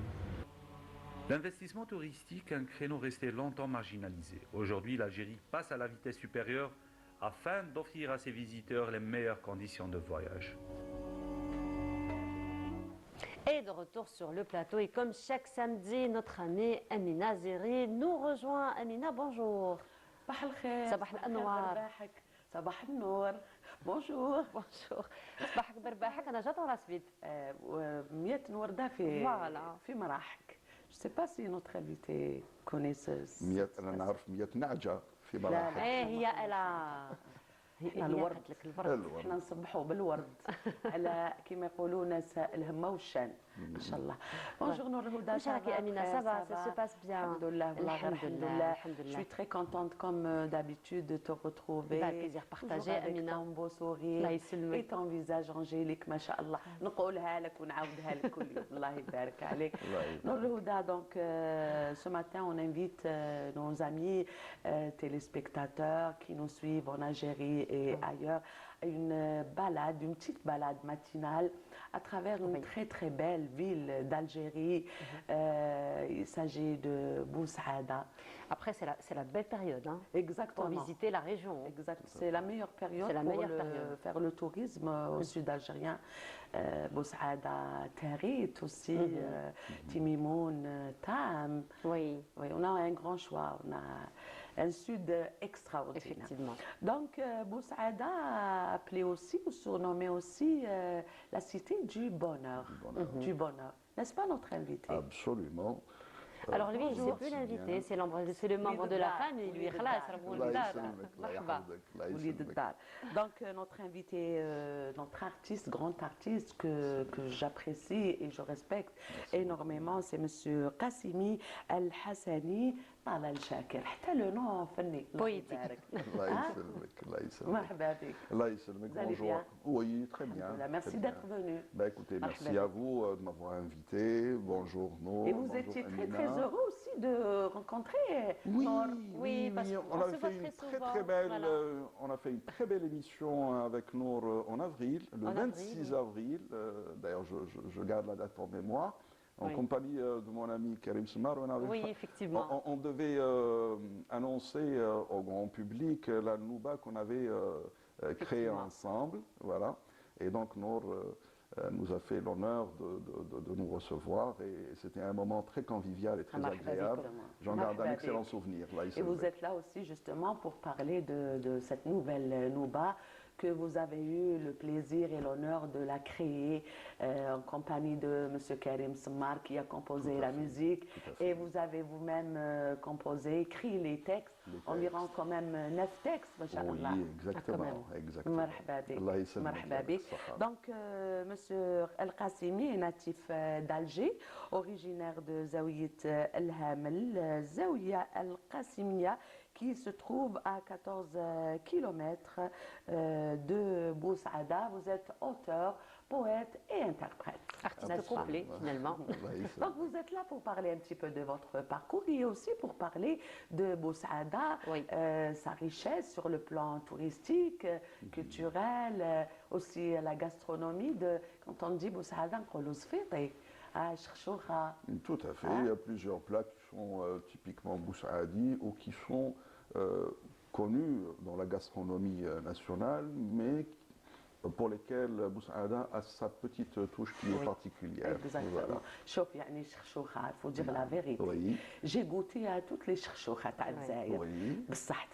L'investissement touristique, un créneau resté longtemps marginalisé. Aujourd'hui, l'Algérie passe à la vitesse supérieure afin d'offrir à ses visiteurs les meilleures conditions de voyage.
Et de retour sur le plateau, et comme chaque samedi, notre amie Amina Zeri nous rejoint. Amina, bonjour.
صباح الخير.
صباح الأنوار.
صباح النور. Bonjour.
Bonjour. صباحك برباحك، أنا جات ورا سبيت.
100 وردة
Voilà.
في مراحك. Je ne sais pas si notre invité connaît ce.
100 أنا نعرف 100 نعجة في
لا،
مراحل.
هي ألا
هي الورد. احنا نصبحوا بالورد على كما يقولوا ناس الهمه والشان ان شاء الله. Bonjour Nour Houda.
واش راكي أمينة؟ Ça va, ça se passe bien.
الحمد لله والله غير الحمد لله. Je suis très contente comme d'habitude de te retrouver.
plaisir partagé
Amina. Ton beau sourire et ton visage angélique ما شاء الله. نقولها لك ونعاودها لك كل يوم. الله يبارك عليك. Nour Houda, donc ce matin on invite nos amis téléspectateurs qui nous suivent en Algérie et ailleurs, une petite balade matinale à travers une très très belle ville d'Algérie. Il s'agit de Boussaada.
Après, c'est la belle période, hein,
exactement,
pour visiter la région.
Exact. C'est la meilleure période pour faire le tourisme au sud algérien. Boussaada, Tarit aussi, Timimoun, Tam.
Oui,
on a un grand choix. On a un sud extraordinaire.
Effectivement.
Donc, Boussaada, appelée aussi, ou surnommée aussi la cité du bonheur. Du bonheur. N'est-ce pas notre invité?
Absolument.
Alors lui, c'est plus l'invité, c'est le membre de la famille, lui.
Donc notre invité, notre artiste, grand artiste que j'apprécie et je respecte énormément, c'est Monsieur Qassimi El-Hassani. طلال شاكر حتى لو نو فني
الله يبارك. الله يسلمك الله يسلمك.
مرحبا بك.
الله يسلمك. Bonjour. Oui, très bien.
Merci d'être venu.
Écoutez, merci à vous de m'avoir invité. Bonjour Nour.
Et vous étiez très très heureux aussi de rencontrer Nour.
Oui, parce qu'on a fait une très belle, on a fait une très belle émission avec Nour en avril, le 26 avril. D'ailleurs, je garde la date en mémoire. En compagnie de mon ami Karim Smar,
effectivement.
On devait annoncer au grand public la Nouba qu'on avait créée ensemble, voilà. Et donc Nour nous a fait l'honneur de nous recevoir et c'était un moment très convivial et très agréable. J'en garde un excellent souvenir.
Et vous êtes là aussi justement pour parler de cette nouvelle Nouba que vous avez eu le plaisir et l'honneur de la créer en compagnie de M. Karim Smar qui a composé la musique et vous avez vous-même composé, écrit les textes, environ quand même 9 textes.
Oui, exactement.
Donc M. El-Qassimi est natif d'Alger, originaire de Zawiyat El-Hamel, Zawiya El-Qassimia, qui se trouve à 14 km de Boussaada. Vous êtes auteur, poète et interprète.
Artiste complet, finalement.
Donc vous êtes là pour parler un petit peu de votre parcours et aussi pour parler de Boussaada, sa richesse sur le plan touristique, culturel, aussi la gastronomie. Quand on dit Boussaada, on dit
tout à fait. Il y a plusieurs plats qui sont typiquement boussaadi ou qui sont connus dans la gastronomie nationale, mais pour lesquels Boussaada a sa petite touche qui est particulière.
Exactement. شوف يعني شخشوخة il faut dire la vérité.
Oui.
J'ai goûté à toutes les شخشوخة تاع الجزائر. بصح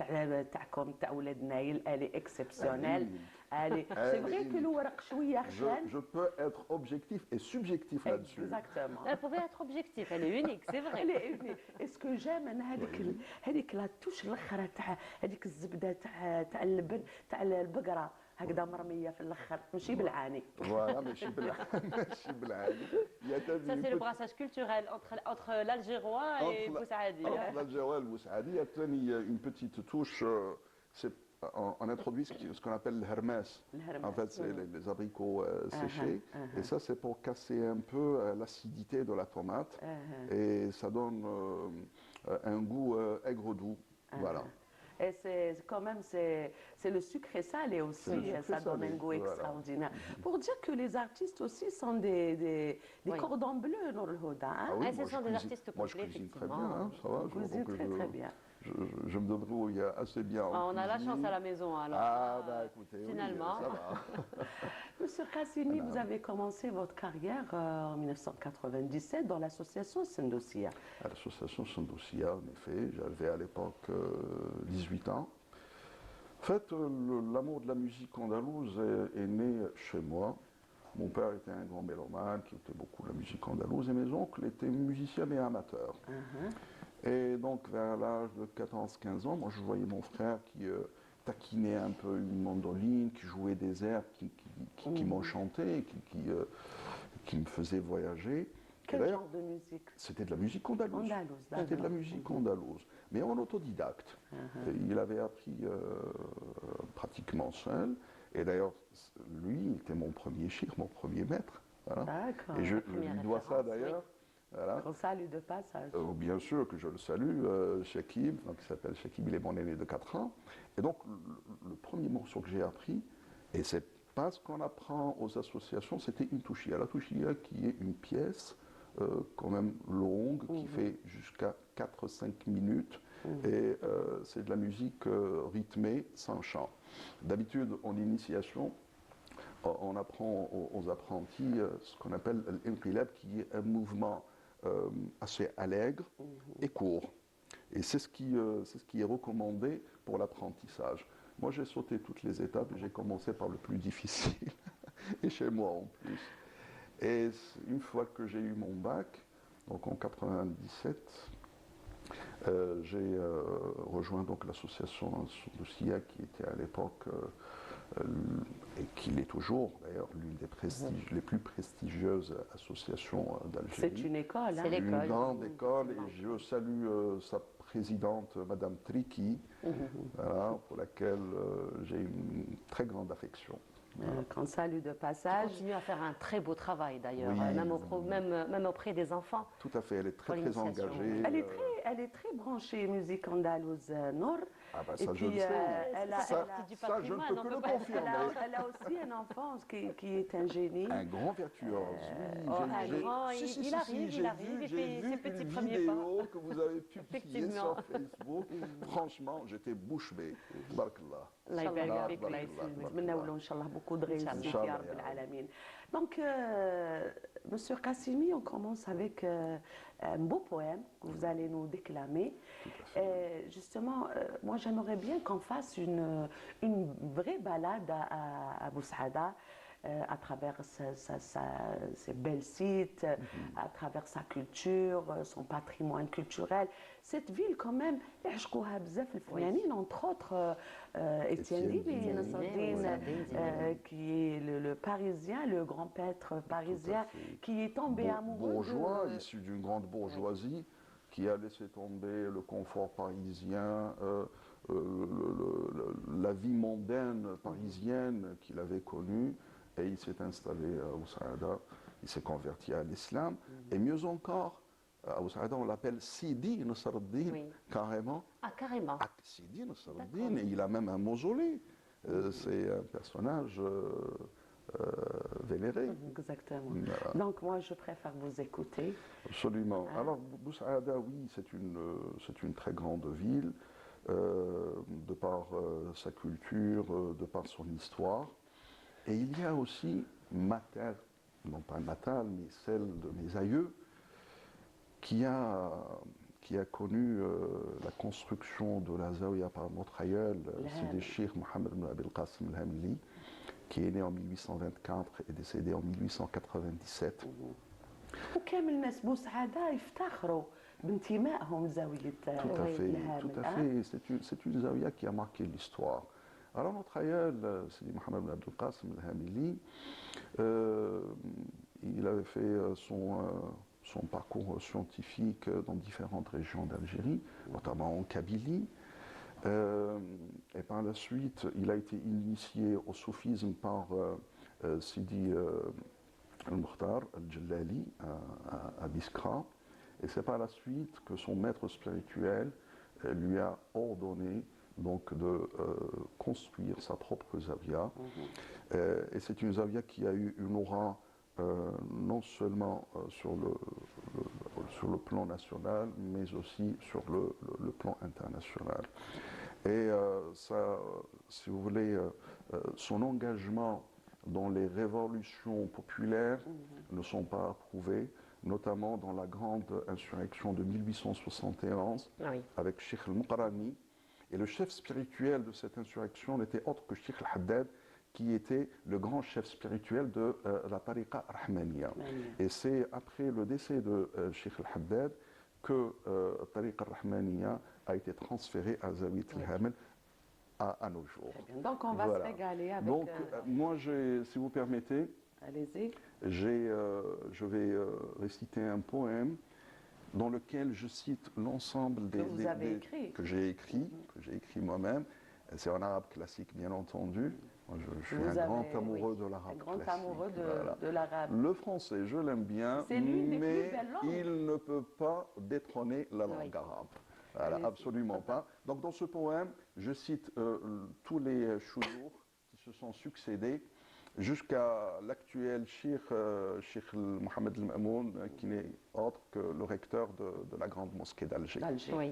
تاعكم تاع ولاد نايل elle est exceptionnelle. C'est vrai que الورق شوية خشن.
Je peux être objectif et subjectif là-dessus.
Exactement.
Elle pouvait être objective, elle est unique, c'est vrai.
Elle est unique. Et ce que j'aime أنا هذيك لا توش الأخرى تاع هذيك الزبدة تاع اللبن تاع البقرة. هكذا مرميه في الاخر ماشي بالعاني.
Voilà, ماشي بالعاني.
Ça c'est le brassage culturel entre l'Algérois et Boussaadi.
Entre l'Algérois et le Boussaadi, il y a une petite touche, on introduit ce qu'on appelle le hermès. En fait, c'est les abricots séchés. Et ça, c'est pour casser un peu l'acidité de la tomate. Et ça donne un goût aigre-doux. Voilà.
Et c'est quand même, c'est le sucré salé aussi, ça donne un goût extraordinaire. Pour dire que les artistes aussi sont des cordons bleus dans le Houda.
Ce sont des artistes complets,
moi, je cuisine très bien, hein, ça va.
Vous cuisinez très bien.
Je me débrouille assez bien.
On a la chance à la maison alors.
Ah, bah écoutez,
finalement.
Oui, ça va.
Monsieur Qassimi, vous avez commencé votre carrière en 1997 dans l'association Sendousia.
À l'association Sendousia, en effet, j'avais à l'époque 18 ans. En fait, l'amour de la musique andalouse est né chez moi. Mon père était un grand mélomane qui écoutait beaucoup la musique andalouse et mes oncles étaient musiciens mais amateurs. Et donc, vers l'âge de 14-15 ans, moi je voyais mon frère qui taquinait un peu une mandoline, qui jouait des airs qui m'enchantaient, qui me faisaient voyager.
Quel genre de musique?
C'était de la musique andalouse. C'était de la musique andalouse, mais en autodidacte. Il avait appris pratiquement seul. Et d'ailleurs, lui, il était mon premier cheikh, mon premier maître. Voilà. Et je lui dois ça d'ailleurs. Voilà.
On salue de passage.
Bien sûr que je le salue, Shakib, qui s'appelle Shakib, il est mon aîné de 4 ans. Et donc, le premier morceau que j'ai appris, et c'est pas ce qu'on apprend aux associations, c'était une touchia. La touchia qui est une pièce quand même longue, qui fait jusqu'à 4-5 minutes. Et c'est de la musique rythmée, sans chant. D'habitude, en initiation, on apprend aux apprentis ce qu'on appelle l'inqilab, qui est un mouvement assez allègre et court. Et c'est ce qui est recommandé pour l'apprentissage. Moi, j'ai sauté toutes les étapes et j'ai commencé par le plus difficile, et chez moi en plus. Et une fois que j'ai eu mon bac, donc en 97, j'ai rejoint donc l'association Sendousia qui était à l'époque, et qui l'est toujours d'ailleurs, l'une des les plus prestigieuses associations d'Algérie.
C'est une école, hein?
C'est une grande école, et je salue sa présidente, Madame Triki, voilà, pour laquelle j'ai une très grande affection.
Grand salut de passage.
Elle continue à faire un très beau travail d'ailleurs,
Oui.
même auprès des enfants.
Tout à fait, elle est très très engagée.
Elle est très branchée musique andalouse, Nour.
Ah bah ça, je le sais. Ça, je ne peux que le confirmer.
Elle a aussi un enfant qui est un génie.
Un grand virtuose, oui.
Il arrive, il fait ses petits premiers pas.
J'ai vu une vidéo que vous avez publiée sur Facebook. Franchement, j'étais bouche bée. Barakallah.
الله يبارك فيك الله يسلمك نتمنى له ان شاء الله beaucoup de réussite يا رب العالمين. Donc monsieur Qassimi, on commence avec un beau poème que vous allez nous déclamer. Justement, moi j'aimerais bien qu'on fasse une vraie balade à Boussaada. À travers ses belles sites, à travers sa culture, son patrimoine culturel. Cette ville, quand même, entre autres, Étienne Dibi, qui est le Parisien, le grand peintre parisien, qui est tombé amoureux
bourgeois, issu d'une grande bourgeoisie, qui a laissé tomber le confort parisien, la vie mondaine parisienne qu'il avait connue. Et il s'est installé à Boussaada, il s'est converti à l'islam. Et mieux encore, à Boussaada, on l'appelle Sidi Nasruddin, carrément.
Ah, carrément.
Sidi Nasruddin, et il a même un mausolée. C'est un personnage vénéré.
Exactement. Donc moi, je préfère vous écouter.
Absolument. Alors, Boussaada, oui, c'est une très grande ville, de par sa culture, de par son histoire. Et il y a aussi ma terre, non pas natale, mais celle de mes aïeux, qui a connu la construction de la Zawiya par notre aïeul, c'est le Cheikh Mohamed ibn Abil Qasim al-Hamili, qui est né en 1824 et décédé en 1897.
وكامل الناس بوسعادة يفتخروا بانتمائهم لزاوية الهامل.
Tout à fait. C'est une Zawiya qui a marqué l'histoire. Alors notre aïeul, Sidi Mohamed ibn Abdel Qasim al-Hamili, il avait fait son parcours scientifique dans différentes régions d'Algérie, notamment en Kabylie. Et par la suite, il a été initié au soufisme par Sidi al-Mukhtar al-Jalali à Biskra. Et c'est par la suite que son maître spirituel lui a ordonné donc de construire sa propre Zawiya. Et c'est une Zawiya qui a eu une aura non seulement sur le plan national, mais aussi sur le plan international. Et ça, si vous voulez, son engagement dans les révolutions populaires ne sont pas approuvés, notamment dans la grande insurrection de 1871 avec Cheikh al-Muqrani. Et le chef spirituel de cette insurrection n'était autre que Cheikh al-Haddad, qui était le grand chef spirituel de la tariqa rahmaniya. Et c'est après le décès de Cheikh al-Haddad que la tariqa rahmaniya a été transférée à Zawiyat al-Hamel à nos jours.
Donc on va se régaler avec...
Donc moi, si vous permettez,
allez-y.
Je vais réciter un poème dans lequel je cite l'ensemble
que vous avez écrit.
Que j'ai écrit moi-même. C'est en arabe classique, bien entendu. Moi, je suis un grand amoureux de l'arabe classique.
Un grand amoureux de l'arabe.
Le français, je l'aime bien, mais il ne peut pas détrôner la langue arabe. Voilà, absolument pas. Donc dans ce poème, je cite tous les chouyours qui se sont succédés jusqu'à l'actuel Cheikh Mohamed El-Mamoun, qui n'est autre que le recteur de la grande mosquée d'Alger.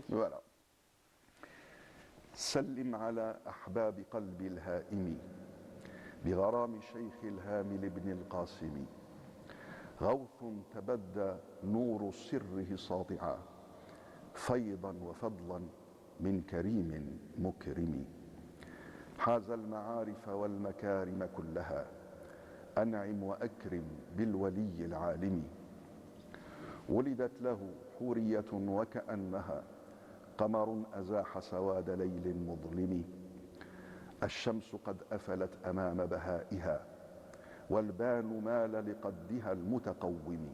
Voilà. سلم على أحباب قلبي الهائم بغرام شيخ الهامل بن القاسم غوث تبدى نور سره ساطعا فيضا وفضلا من كريم مكرم حاز المعارف والمكارم كلها أنعم وأكرم بالولي العالم ولدت له حورية وكأنها قمر أزاح سواد ليل مظلم الشمس قد أفلت أمام بهائها والبان مال لقدها المتقوم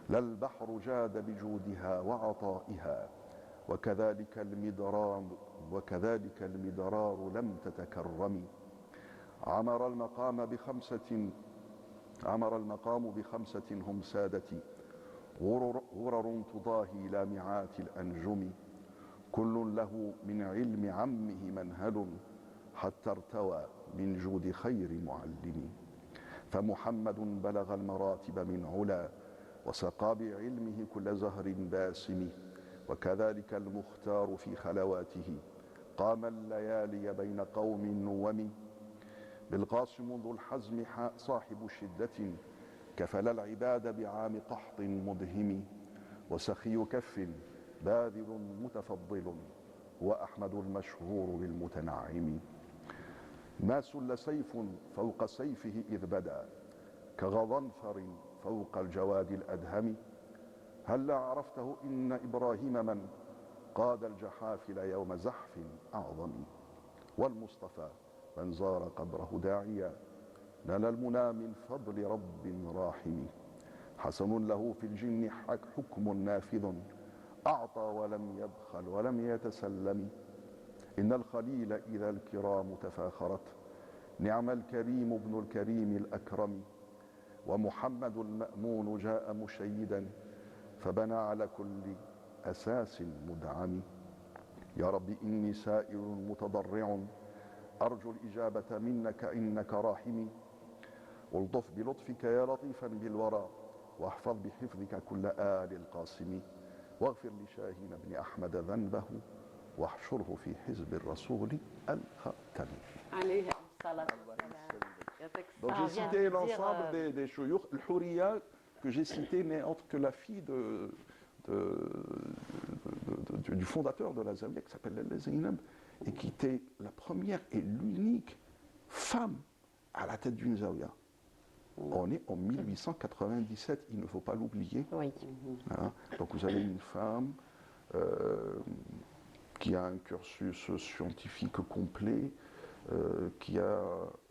لا البحر جاد بجودها وعطائها وكذلك المدرار لم تتكرم عمر المقام بخمسة هم سادتي غرر تضاهي لامعات الأنجم كل له من علم عمه منهل حتى ارتوى من جود خير معلم فمحمد بلغ المراتب من علا وسقى بعلمه كل زهر باسم وكذلك المختار في خلواته قام الليالي بين قوم نوم بالقاسم ذو الحزم صاحب شدة كفل العباد بعام قحط مدهم وسخي كف باذل متفضل وأحمد المشهور بالمتنعم ما سل سيف فوق سيفه إذ بدا كغضنفر فوق الجواد الأدهم هل عرفته إن إبراهيم من قاد الجحافل يوم زحف أعظم والمصطفى من زار قبره داعيا نال المنى من فضل رب راحم حسن له في الجن حكم نافذ أعطى ولم يبخل ولم يتسلم إن الخليل إذا الكرام تفاخرت نعم الكريم ابن الكريم الأكرم ومحمد المأمون جاء مشيدا فبنى على كل أساس مدعم يا رب إني سائر متضرع أرجو الإجابة منك إنك راحمي والطف بلطفك يا لطيفا بالورى واحفظ بحفظك كل آل القاسم واغفر لشاهين بن أحمد ذنبه واحشره في حزب الرسول الخاتم
عليه الصلاة والسلام.
Donc j'ai cité l'ensemble des chouyours. Le Houriya, que j'ai cité, n'est autre que la fille du fondateur de la Zawiya, qui s'appelle Lalla Zainab, et qui était la première et l'unique femme à la tête d'une Zawiya. On est en 1897, il ne faut pas l'oublier.
Oui.
Voilà. Donc vous avez une femme qui a un cursus scientifique complet, qui a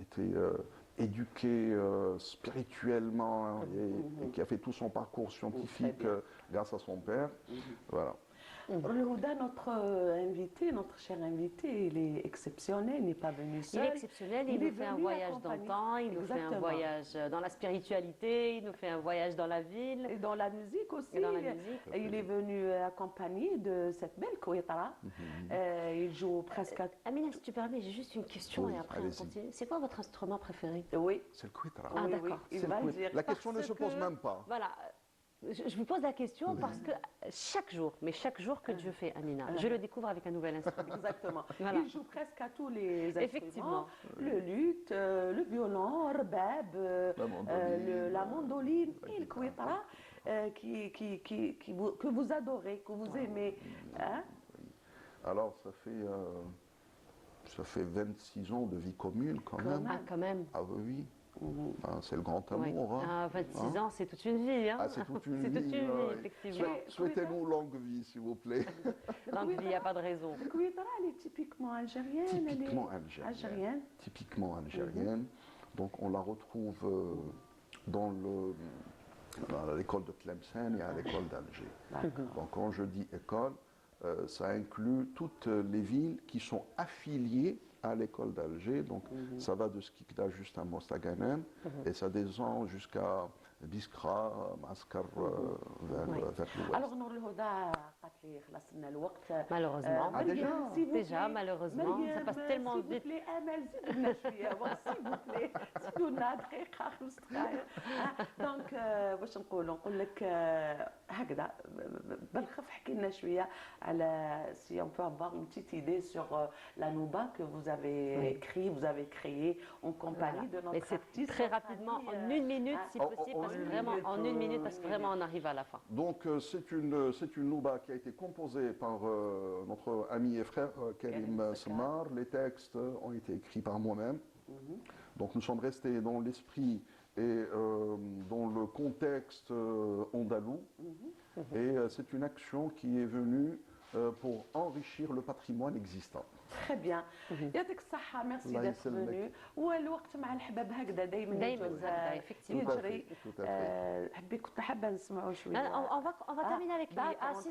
été éduquée spirituellement et qui a fait tout son parcours scientifique grâce à son père. Voilà.
Huda, notre cher invité, il est exceptionnel, il n'est pas venu seul.
Il est exceptionnel, il nous fait un voyage dans le temps, il nous fait un voyage dans la spiritualité, il nous fait un voyage dans la ville.
Et dans la musique aussi.
Et dans la musique.
Il est venu accompagné de cette belle Kouétara. Il joue presque...
Amina, si tu permets, j'ai juste une question et après on continue. C'est quoi votre instrument préféré?
Oui.
C'est le Kouétara.
Ah d'accord.
Il va le dire.
La question ne se pose même pas.
Voilà. Je vous pose la question parce que chaque jour que Dieu fait, Amina, je le découvre avec un nouvel instrument.
Exactement.
Voilà.
Il joue presque à tous les instruments.
Effectivement.
Le luth, le violon, le rebab, la mandoline et le kouétara que vous adorez, que vous aimez. Hein?
Alors ça fait 26 ans de vie commune quand même.
Ah, quand même.
Ah oui. Enfin, c'est le grand amour.
Oui.
Hein.
26 ans, c'est toute une vie. Hein.
Ah, c'est toute une vie,
effectivement.
Souhaitez-nous longue vie, s'il vous plaît.
Longue vie, il n'y a pas de raison.
Le kouétara, elle est typiquement algérienne.
Typiquement algérienne. Typiquement algérienne. Donc on la retrouve dans l'école de Tlemcen et à l'école d'Alger. Donc quand je dis école, ça inclut toutes les villes qui sont affiliées à l'école d'Alger, donc ça va de Skikda jusqu'à Mostaganem et ça descend jusqu'à Biskra, Maskar, vers l'ouest.
Alors Nour Huda,
malheureusement. Déjà, malheureusement, ça passe tellement vite.
s'il vous plaît, donc واش نقول لك هكذا بالخف حكي لنا شويه على si on peut avoir une petite idée sur la nouba que vous avez écrit, vous avez créé en compagnie de notre artiste.
Très rapidement, en une minute si possible, parce que vraiment en une minute, parce que vraiment on arrive à la fin.
Donc c'est une nouba qui a été composée par notre ami et frère Karim Samar. Les textes ont été écrits par moi-même. Donc nous sommes restés dans l'esprit et dans le contexte andalou. Et c'est une action qui est venue pour enrichir le patrimoine existant.
Très bien. يعطيك الصحة، ميرسي d'être venu. والوقت مع الحباب هكذا دائما يجري. حبي كنت حابة نسمعوا شوية.
On va terminer avec lui. Ah si,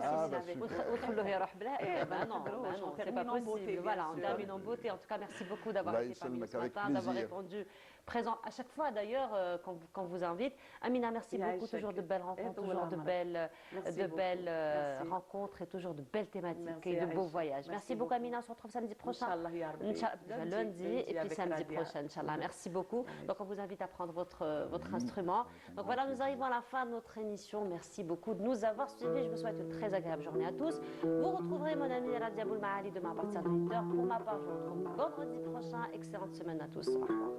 ودخلوا يروح بلا. Non, c'est pas possible. Voilà, on termine en beauté. En tout cas, merci beaucoup d'avoir été parmi nous ce matin, d'avoir répondu présent à chaque fois d'ailleurs quand vous invite. Amina, merci beaucoup. Toujours de belles rencontres, toujours de belles rencontres et toujours de belles thématiques et de beaux voyages. Merci beaucoup Amina, on se retrouve samedi prochain. Lundi et puis samedi prochain, Inch'Allah. Merci beaucoup. Donc on vous invite à prendre votre instrument. Donc voilà, nous arrivons à la fin de notre émission. Merci beaucoup de nous avoir suivis. Je vous souhaite une très agréable journée à tous. Vous retrouverez mon ami Radia Boulmaali demain à partir de 8h. Pour ma part, je vous retrouve vendredi prochain. Excellente semaine à tous. Au revoir.